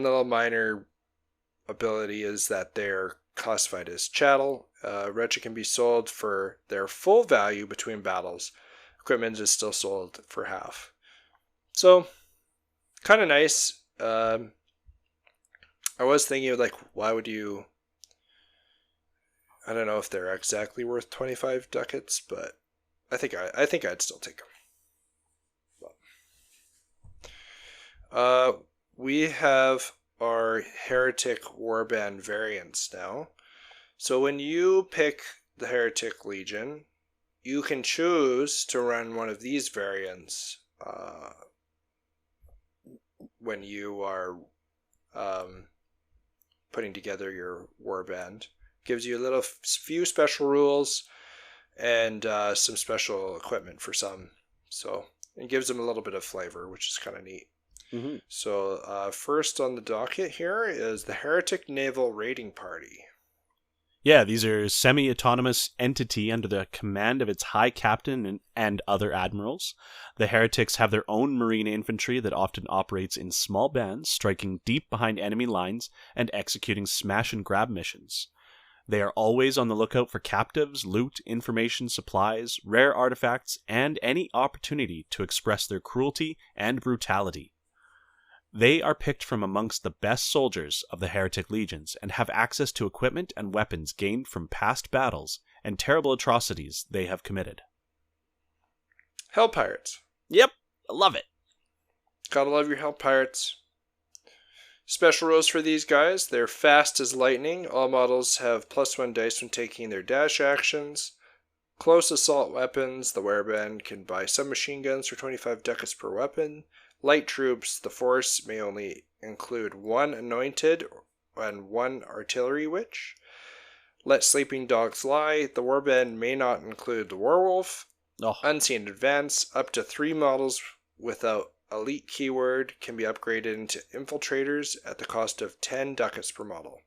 little minor ability is that they're classified as chattel. Wretched can be sold for their full value between battles. equipment is still sold for half. So, kind of nice. I was thinking of like, why would you... I don't know if they're exactly worth 25 ducats, but I think I'd still take them. We have our Heretic Warband variants now. So when you pick the Heretic Legion, you can choose to run one of these variants when you are putting together your warband. Gives you a little few special rules and some special equipment for some. So it gives them a little bit of flavor, which is kind of neat. Mm-hmm. So first on the docket here is the Heretic Naval Raiding Party. Yeah, these are semi-autonomous entity under the command of its high captain and other admirals. The heretics have their own marine infantry that often operates in small bands, striking deep behind enemy lines and executing smash-and-grab missions. They are always on the lookout for captives, loot, information, supplies, rare artifacts, and any opportunity to express their cruelty and brutality. They are picked from amongst the best soldiers of the Heretic Legions and have access to equipment and weapons gained from past battles and terrible atrocities they have committed. Hell Pirates. Yep, I love it. Gotta love your Hell Pirates. Special rules for these guys. They're fast as lightning. All models have +1 dice when taking their dash actions. Close assault weapons. The Warband can buy submachine guns for 25 ducats per weapon. Light troops, the force may only include 1 anointed and 1 artillery witch. Let sleeping dogs lie. The warband may not include the werewolf. Unseen advance, up to 3 models without elite keyword can be upgraded into infiltrators at the cost of 10 ducats per model.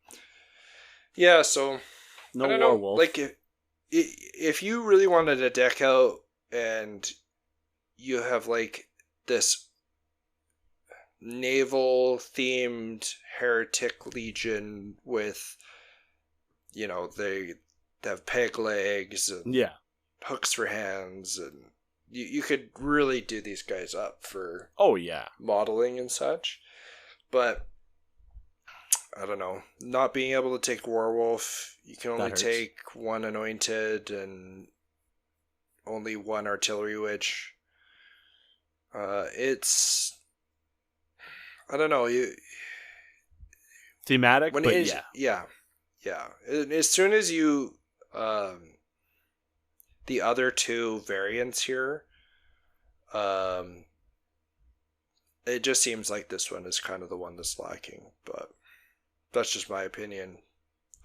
Yeah, so no I don't werewolf. know, like if you really wanted to deck out and you have like this naval themed Heretic Legion with, you know, they have peg legs and hooks for hands, and you could really do these guys up for modeling and such. But I don't know, not being able to take werewolf, you can only take 1 anointed and only 1 artillery witch. It's, I don't know. Thematic, but yeah. As soon as you, the other 2 variants here, it just seems like this one is kind of the one that's lacking. But that's just my opinion.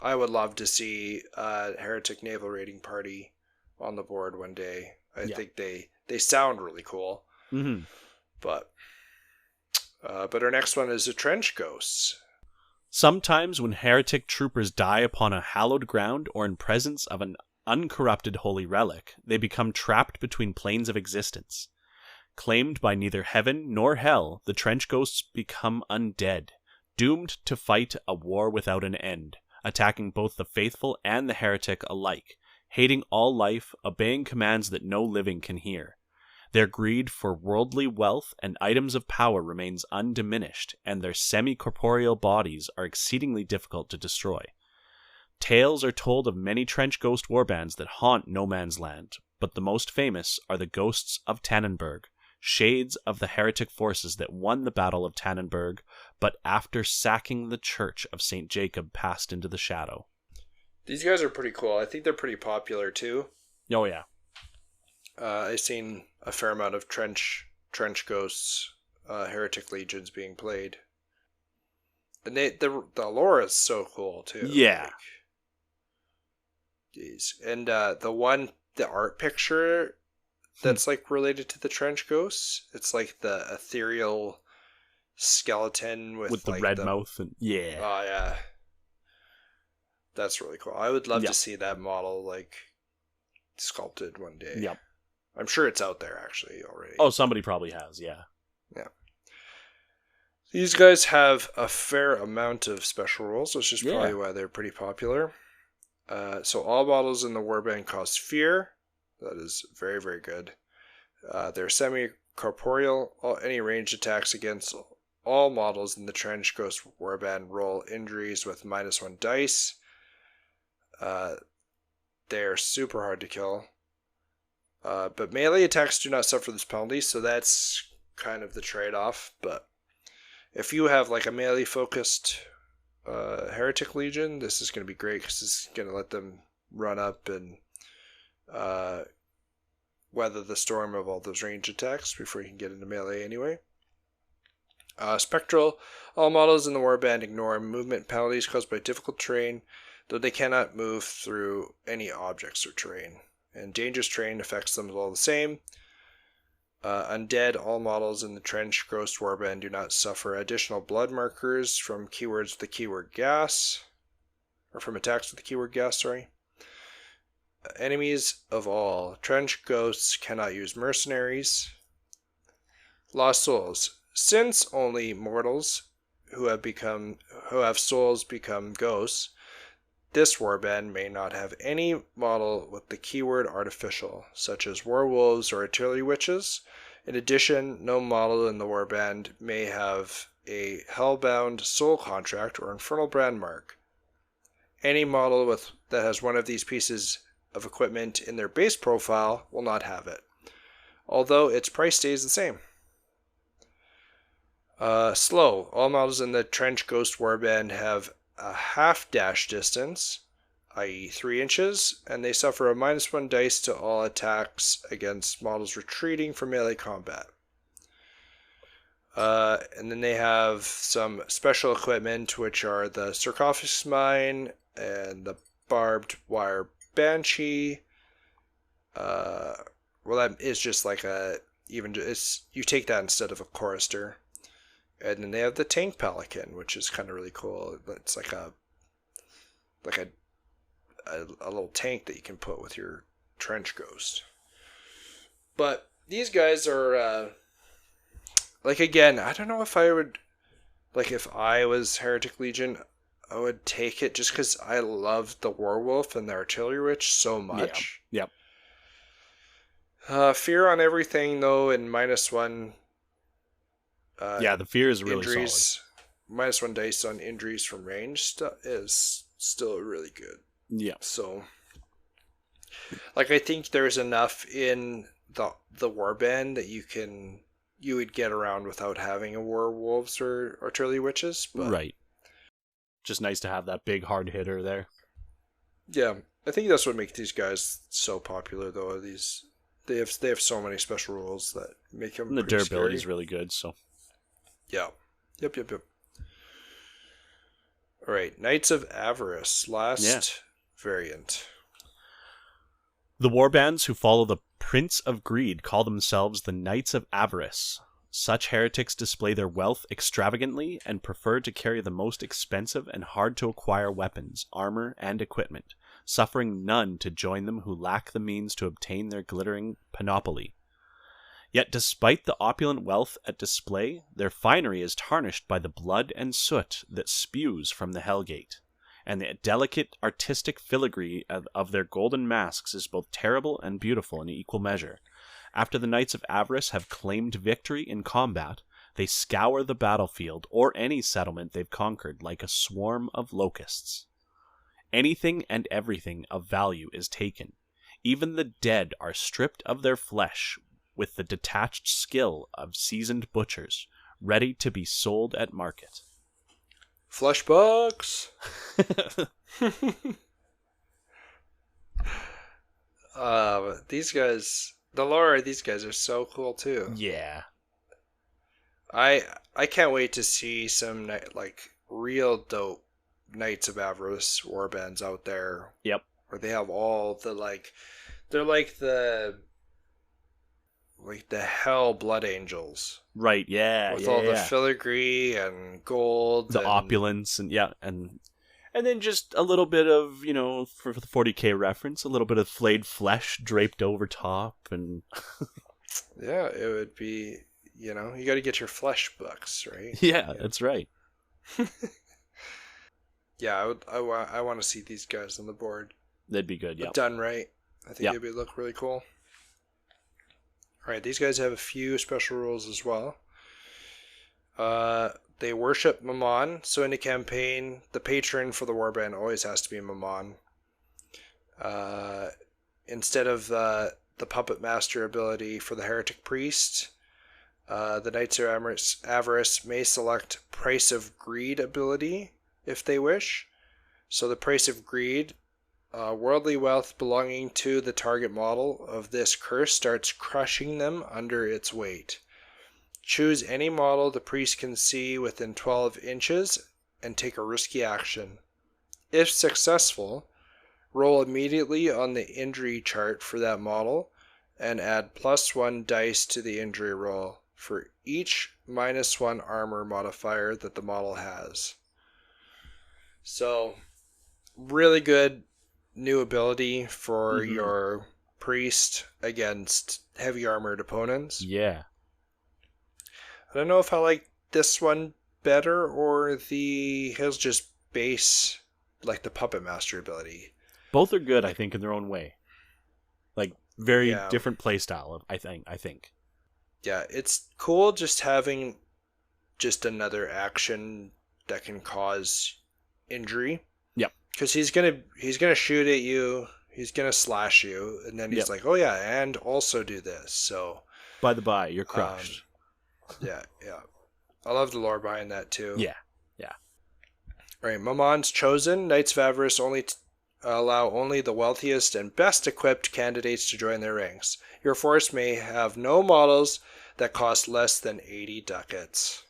I would love to see a Heretic Naval Raiding Party on the board one day. I think they sound really cool. Mm-hmm. But our next one is the Trench Ghosts. Sometimes when heretic troopers die upon a hallowed ground or in presence of an uncorrupted holy relic, they become trapped between planes of existence. Claimed by neither heaven nor hell, the Trench Ghosts become undead, doomed to fight a war without an end, attacking both the faithful and the heretic alike, hating all life, obeying commands that no living can hear. Their greed for worldly wealth and items of power remains undiminished, and their semi-corporeal bodies are exceedingly difficult to destroy. Tales are told of many trench ghost warbands that haunt no man's land, but the most famous are the ghosts of Tannenberg, shades of the heretic forces that won the Battle of Tannenberg, but after sacking the Church of St. Jacob passed into the shadow. These guys are pretty cool. I think they're pretty popular too. Oh yeah. I've seen a fair amount of trench ghosts, Heretic Legions being played, and the lore is so cool too. Yeah. Jeez, and the art picture that's like related to the trench ghosts. It's like the ethereal skeleton with the like red mouth and yeah. Oh yeah, that's really cool. I would love to see that model like sculpted one day. Yep. I'm sure it's out there actually already. Oh, somebody probably has, yeah. Yeah. These guys have a fair amount of special rules, which is probably why they're pretty popular. So all models in the warband cause fear. That is very, very good. They're semi-corporeal. Any ranged attacks against all models in the Trench Ghost Warband roll injuries with -1 dice. They're super hard to kill. But melee attacks do not suffer this penalty, so that's kind of the trade-off. But if you have like a melee-focused Heretic Legion, this is going to be great because it's going to let them run up and weather the storm of all those range attacks before you can get into melee anyway. Spectral. All models in the Warband ignore movement penalties caused by difficult terrain, though they cannot move through any objects or terrain. And dangerous terrain affects them all the same. Undead. All models in the Trench Ghost Warband do not suffer additional blood markers from keywords with the keyword gas. Or from attacks with the keyword gas, sorry. Enemies of all. Trench Ghosts cannot use mercenaries. Lost Souls. Since only mortals who have souls become ghosts, this warband may not have any model with the keyword artificial, such as werewolves or artillery witches. In addition, no model in the warband may have a hellbound soul contract or infernal brand mark. Any model that has one of these pieces of equipment in their base profile will not have it, although its price stays the same. Slow. All models in the Trench Ghost Warband have a half dash distance, i.e. 3 inches, and they suffer a -1 dice to all attacks against models retreating from melee combat. And then they have some special equipment, which are the sarcophagus mine and the barbed wire banshee. Well, that is just like you take that instead of a chorister. And then they have the tank pelican, which is kind of really cool. It's like a little tank that you can put with your trench ghost. But these guys are again, I don't know if I would if I was Heretic Legion, I would take it just because I love the werewolf and the artillery witch so much. Yep. Fear on everything though, and -1. The fear is really injuries, solid. -1 dice on injuries from range is still really good. Yeah. So, I think there's enough in the warband that you would get around without having a werewolves or artillery witches. But right. Just nice to have that big hard hitter there. Yeah, I think that's what makes these guys so popular, though. They have so many special rules that make them. And the durability is scary. really good. So. Yeah. Yep. All right, Knights of Avarice, last variant. The warbands who follow the Prince of Greed call themselves the Knights of Avarice. Such heretics display their wealth extravagantly and prefer to carry the most expensive and hard-to-acquire weapons, armor, and equipment, suffering none to join them who lack the means to obtain their glittering panoply. Yet despite the opulent wealth at display, their finery is tarnished by the blood and soot that spews from the Hellgate, and the delicate artistic filigree of their golden masks is both terrible and beautiful in equal measure. After the Knights of Avarice have claimed victory in combat, they scour the battlefield or any settlement they've conquered like a swarm of locusts. Anything and everything of value is taken. Even the dead are stripped of their flesh with the detached skill of seasoned butchers, ready to be sold at market. Flesh bucks! These guys, the lore of these guys are so cool too. Yeah. I can't wait to see some real dope Knights of Avarice warbands out there. Yep. Where they have all the they're like the Hell Blood Angels. Right, yeah. With all the filigree and gold. The opulence and then just a little bit of, for the 40K reference, a little bit of flayed flesh draped over top and yeah, it would be, you got to get your flesh bucks, right? Yeah, that's right. Yeah, I want to see these guys on the board. That'd be good, yeah. But done right. I think it would look really cool. Alright, these guys have a few special rules as well. They worship Mammon, so in the campaign, the patron for the warband always has to be Mammon. Instead of the puppet master ability for the heretic priest, the Knights of Avarice may select Price of Greed ability if they wish. So the Price of Greed, worldly wealth belonging to the target model of this curse starts crushing them under its weight. Choose any model the priest can see within 12 inches and take a risky action. If successful, roll immediately on the injury chart for that model and add +1 dice to the injury roll for each -1 armor modifier that the model has. So, really good new ability for your priest against heavy armored opponents. Yeah. I don't know if I like this one better or his just base, like the Puppet Master ability. Both are good, I think, in their own way. Like, very Yeah. different playstyle, I think. Yeah, it's cool just having just another action that can cause injury. Yep. Because he's gonna shoot at you, he's gonna slash you, and then he's like, oh yeah, and also do this. So by the by, you're crushed. Yeah. I love the lore behind that too. Yeah. Right, Mammon's Chosen. Knights of Avarice allow only the wealthiest and best equipped candidates to join their ranks. Your force may have no models that cost less than 80 ducats,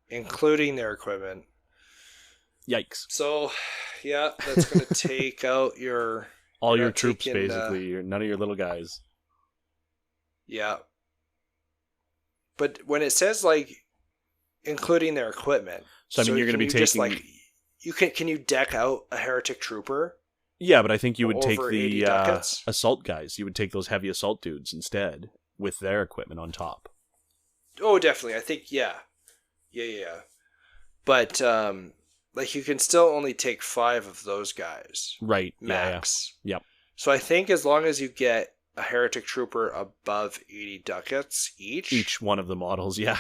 including their equipment. Yikes. So, yeah, that's going to take out all your troops, basically. None of your little guys. Yeah. But when it says, like, including their equipment... So, I mean, you're going to be taking... Can you deck out a heretic trooper? Yeah, but I think you would take the 80 ducats? assault guys. You would take those heavy assault dudes instead, with their equipment on top. Oh, definitely. I think, yeah. But, like, you can still only take 5 of those guys. Right. Max. Yeah. Yep. So I think as long as you get a heretic trooper above 80 ducats each one of the models, yeah.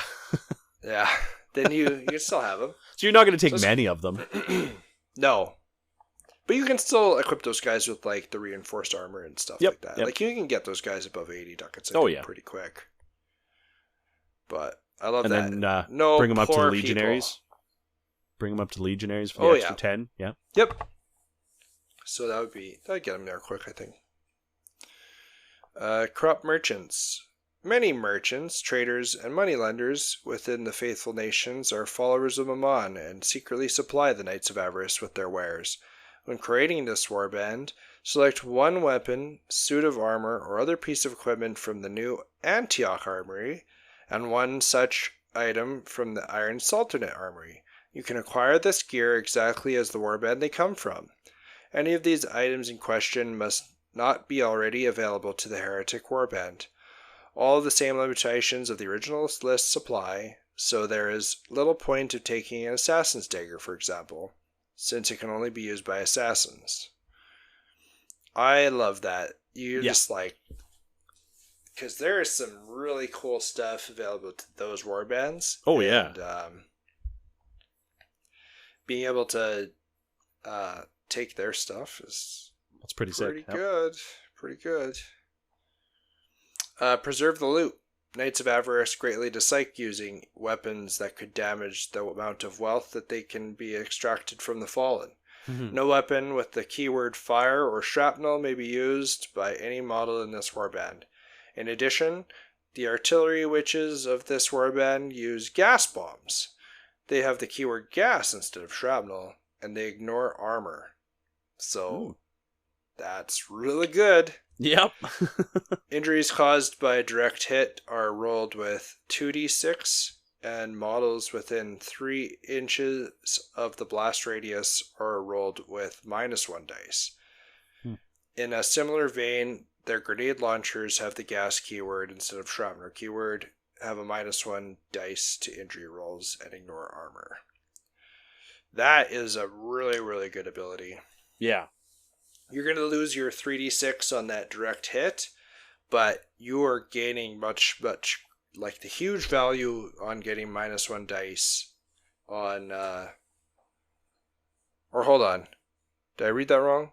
Yeah. Then you can still have them. So you're not going to take many of them. No. But you can still equip those guys with, like, the reinforced armor and stuff like that. Like, you can get those guys above 80 ducats pretty quick. But I love that. And then no, bring them up to the legionaries. People. Bring them up to legionaries for the extra 10. Yeah. Yep. So that'd get them there quick, I think. Corrupt merchants. Many merchants, traders, and moneylenders within the faithful nations are followers of Mammon and secretly supply the Knights of Avarice with their wares. When creating this warband, select one weapon, suit of armor, or other piece of equipment from the new Antioch Armory, and one such item from the Iron Sultanate Armory. You can acquire this gear exactly as the warband they come from. Any of these items in question must not be already available to the Heretic Warband. All of the same limitations of the original list apply, so there is little point of taking an assassin's dagger, for example, since it can only be used by assassins. I love that. You're just like... Because there is some really cool stuff available to those warbands. Oh, yeah. And being able to take their stuff is... That's pretty sick. Good. Pretty good. Preserve the loot. Knights of Avarice greatly dislike using weapons that could damage the amount of wealth that they can be extracted from the fallen. No weapon with the keyword fire or shrapnel may be used by any model in this warband. In addition, the artillery witches of this warband use gas bombs. They have the keyword gas instead of shrapnel, and they ignore armor. So, that's really good. Yep. Injuries caused by a direct hit are rolled with 2d6, and models within 3 inches of the blast radius are rolled with -1 dice. In a similar vein, their grenade launchers have the gas keyword instead of shrapnel keyword, have a -1 dice to injury rolls, and ignore armor. That is a really, really good ability. Yeah. You're going to lose your 3d6 on that direct hit, but you are gaining much, like the huge value on getting -1 dice on, or hold on. Did I read that wrong?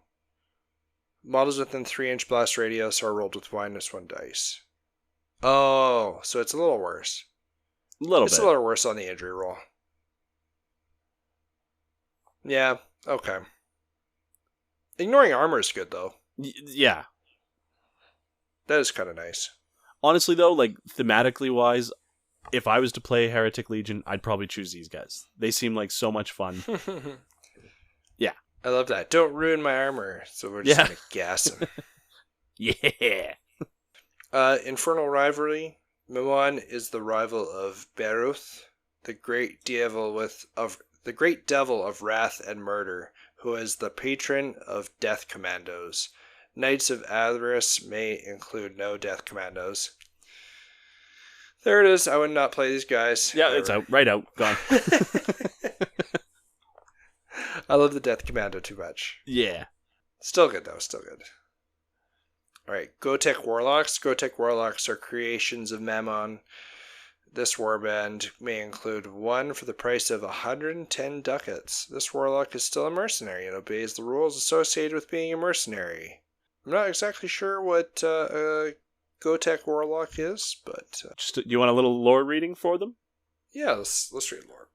Models within 3-inch blast radius are rolled with -1 dice. Oh, so it's a little worse. A little It's bit. a little worse on the injury roll. Yeah, okay. Ignoring armor is good, though. Yeah. That is kind of nice. Honestly, though, like, thematically wise, if I was to play Heretic Legion, I'd probably choose these guys. They seem like so much fun. Yeah. I love that. Don't ruin my armor. So we're just going to gas him. Yeah. Infernal Rivalry. Mimon is the rival of Beruth, the great devil of wrath and murder, who is the patron of death commandos. Knights of Avarice may include no death commandos. There it is. I would not play these guys. Yeah, it's out. Right out. Gone. I love the death commando too much. Yeah. Still good, though. Still good. Alright, Gotek Warlocks. Gotek Warlocks are creations of Mammon. This warband may include one for the price of 110 ducats. This warlock is still a mercenary and obeys the rules associated with being a mercenary. I'm not exactly sure what Gotek Warlock is, but... Just, you want a little lore reading for them? yeah, let's read lore.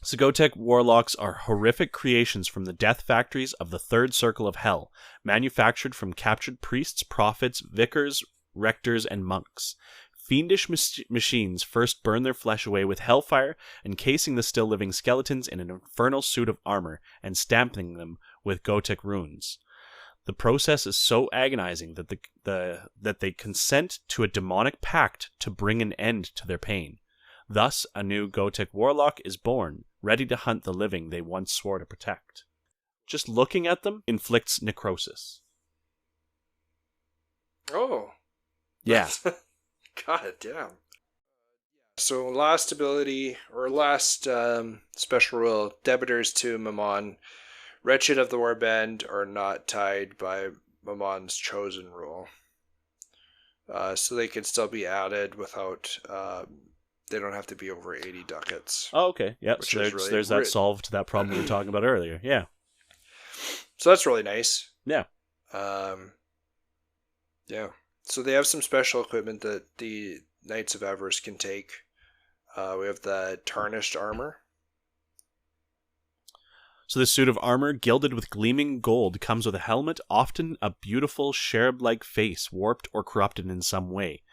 So Gotek warlocks are horrific creations from the death factories of the third circle of hell, manufactured from captured priests, prophets, vicars, rectors, and monks. Fiendish machines first burn their flesh away with hellfire, encasing the still living skeletons in an infernal suit of armor and stamping them with Gotek runes. The process is so agonizing that they consent to a demonic pact to bring an end to their pain. Thus, a new Gotek warlock is born, ready to hunt the living they once swore to protect. Just looking at them inflicts necrosis. Oh. Yeah. God damn. So last ability, or last special rule, debitors to Mammon, wretched of the Warband, are not tied by Mammon's chosen rule. So they can still be added without... they don't have to be over 80 ducats. Oh, okay. Yeah, so there's that solved that problem we were talking about earlier. Yeah. So that's really nice. Yeah. Yeah. So they have some special equipment that the Knights of Avarice can take. We have the tarnished armor. So this suit of armor, gilded with gleaming gold, comes with a helmet, often a beautiful cherub-like face, warped or corrupted in some way,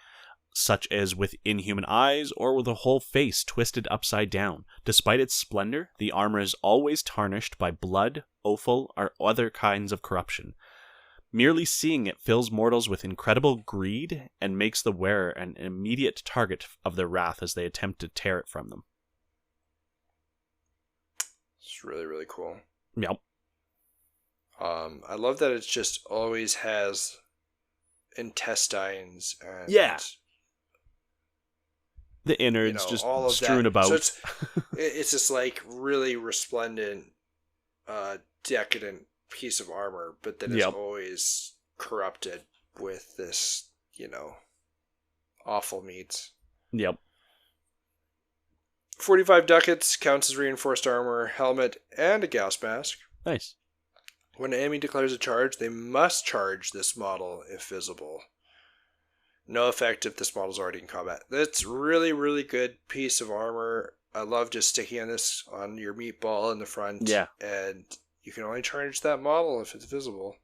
such as with inhuman eyes or with a whole face twisted upside down. Despite its splendor, the armor is always tarnished by blood, offal, or other kinds of corruption. Merely seeing it fills mortals with incredible greed and makes the wearer an immediate target of their wrath as they attempt to tear it from them. It's really, really cool. Yep. I love that it just always has intestines and... yeah. The innards just all of strewn that. about. So it's this like really resplendent, decadent piece of armor, but then it's always corrupted with this, awful meats. Yep. 45 ducats counts as reinforced armor, helmet, and a gas mask. Nice. When an enemy declares a charge, they must charge this model if visible. No effect if this model's already in combat. That's really, really good piece of armor. I love just sticking this on your meatball in the front. Yeah. And you can only charge that model if it's visible.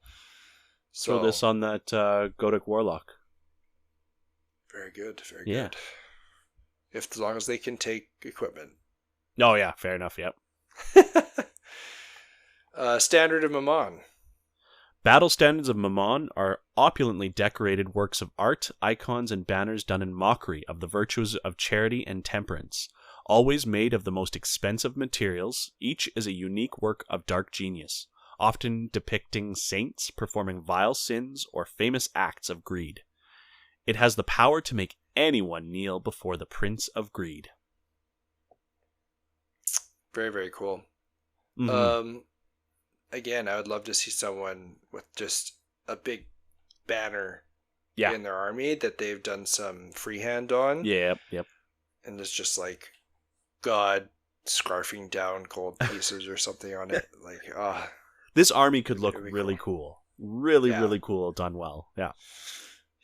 So throw this on that Gotek Warlock. Very good, very good. As long as they can take equipment. Oh yeah, fair enough, yep. Standard of Mammon. Battle standards of Mammon are opulently decorated works of art, icons, and banners done in mockery of the virtues of charity and temperance. Always made of the most expensive materials, each is a unique work of dark genius, often depicting saints performing vile sins or famous acts of greed. It has the power to make anyone kneel before the Prince of Greed. Very, very cool. Mm-hmm. Again, I would love to see someone with just a big banner in their army that they've done some freehand on. Yep. And it's just like God scarfing down gold pieces or something on it. Like, this army could look really cool. Really cool, done well. Yeah.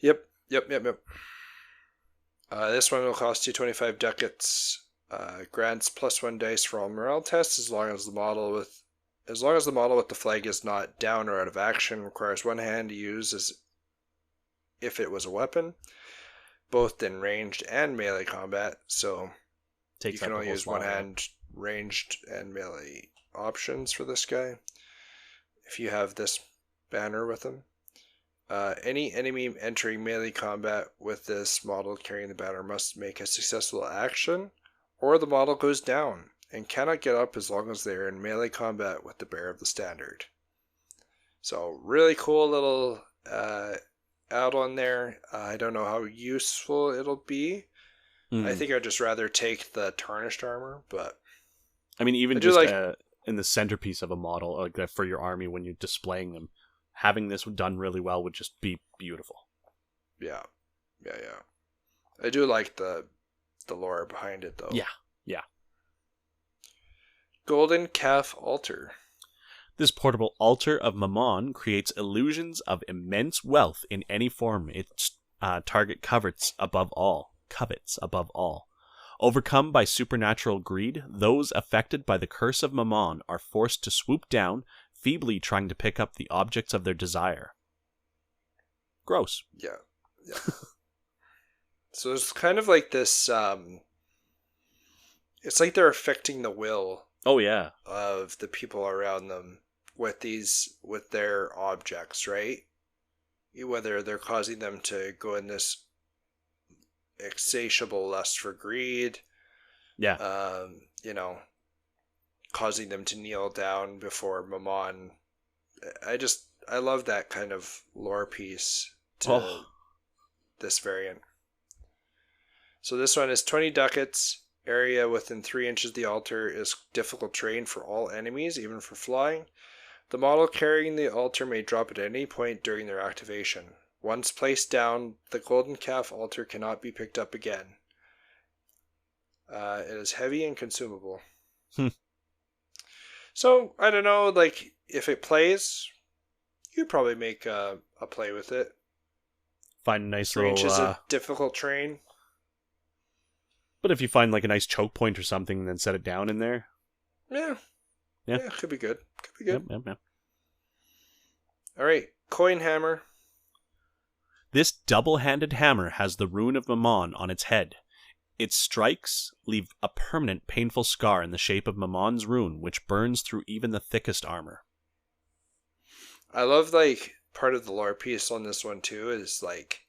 Yep. This one will cost you 25 ducats. Grants +1 dice for all morale tests as long as the model with the flag is not down or out of action. Requires one hand to use as if it was a weapon, both in ranged and melee combat. So you can only use one hand ranged and melee options for this guy if you have this banner with him. Any enemy entering melee combat with this model carrying the banner must make a successful action, or the model goes down and cannot get up as long as they are in melee combat with the bearer of the standard. So really cool little add-on there. I don't know how useful it'll be. I think I'd just rather take the tarnished armor, but I mean, even just in the centerpiece of a model, like that for your army when you're displaying them, having this done really well would just be beautiful. Yeah. I do like the lore behind it, though. Yeah. Golden Calf Altar. This portable altar of Mammon creates illusions of immense wealth in any form its target covets above all. Overcome by supernatural greed, those affected by the curse of Mammon are forced to swoop down, feebly trying to pick up the objects of their desire. Gross. Yeah. So it's kind of like this, it's like they're affecting the will of the people around them with their objects, right? Whether they're causing them to go in this insatiable lust for greed, causing them to kneel down before Mammon. I love that kind of lore piece to this variant. So this one is 20 ducats. Area within 3 inches of the altar is difficult terrain for all enemies, even for flying. The model carrying the altar may drop at any point during their activation. Once placed down, the Golden Calf altar cannot be picked up again. It is heavy and consumable. So, I don't know, like, if it plays, you'd probably make a play with it. Find a nice 3 little... inches of difficult terrain. But if you find like a nice choke point or something and then set it down in there. Yeah, could be good. Yep. Alright, Coin Hammer. This double-handed hammer has the rune of Mammon on its head. Its strikes leave a permanent painful scar in the shape of Mammon's rune, which burns through even the thickest armor. I love, like, part of the lore piece on this one too is like,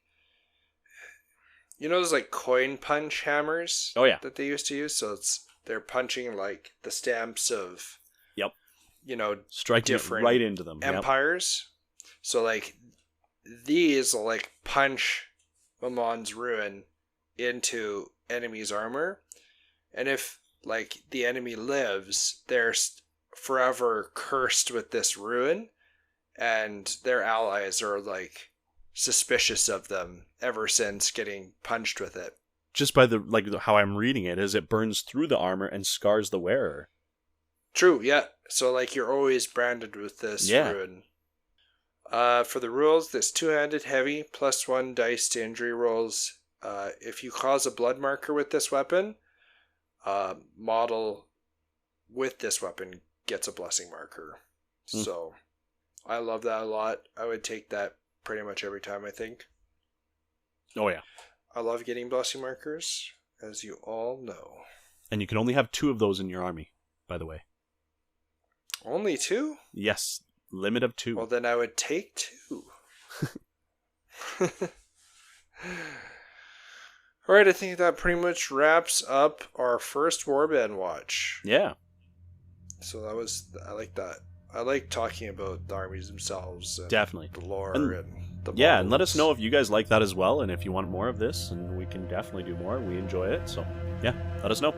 you know those like coin punch hammers that they used to use? So they're punching like the stamps of striking different right into them. Empires. So like these will like punch Mammon's ruin into enemy's armor. And if like the enemy lives, they're forever cursed with this ruin, and their allies are like suspicious of them ever since getting punched with it. Just by how I'm reading it is it burns through the armor and scars the wearer. True, yeah. So like you're always branded with this ruin. For the rules, this two-handed heavy +1 dice to injury rolls. If you cause a blood marker with this weapon, model with this weapon gets a blessing marker. So I love that a lot. I would take that pretty much every time, I think. Oh, yeah. I love getting blessing markers, as you all know. And you can only have 2 of those in your army, by the way. Only 2? Yes. Limit of 2. Well, then I would take 2. Alright, I think that pretty much wraps up our first Warband watch. Yeah. So I like that. I like talking about the armies themselves. And definitely. The lore and the models. And let us know if you guys like that as well, and if you want more of this, and we can definitely do more. We enjoy it, so yeah, let us know.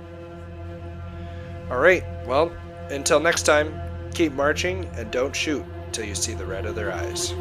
Alright, well, until next time, keep marching and don't shoot till you see the red of their eyes.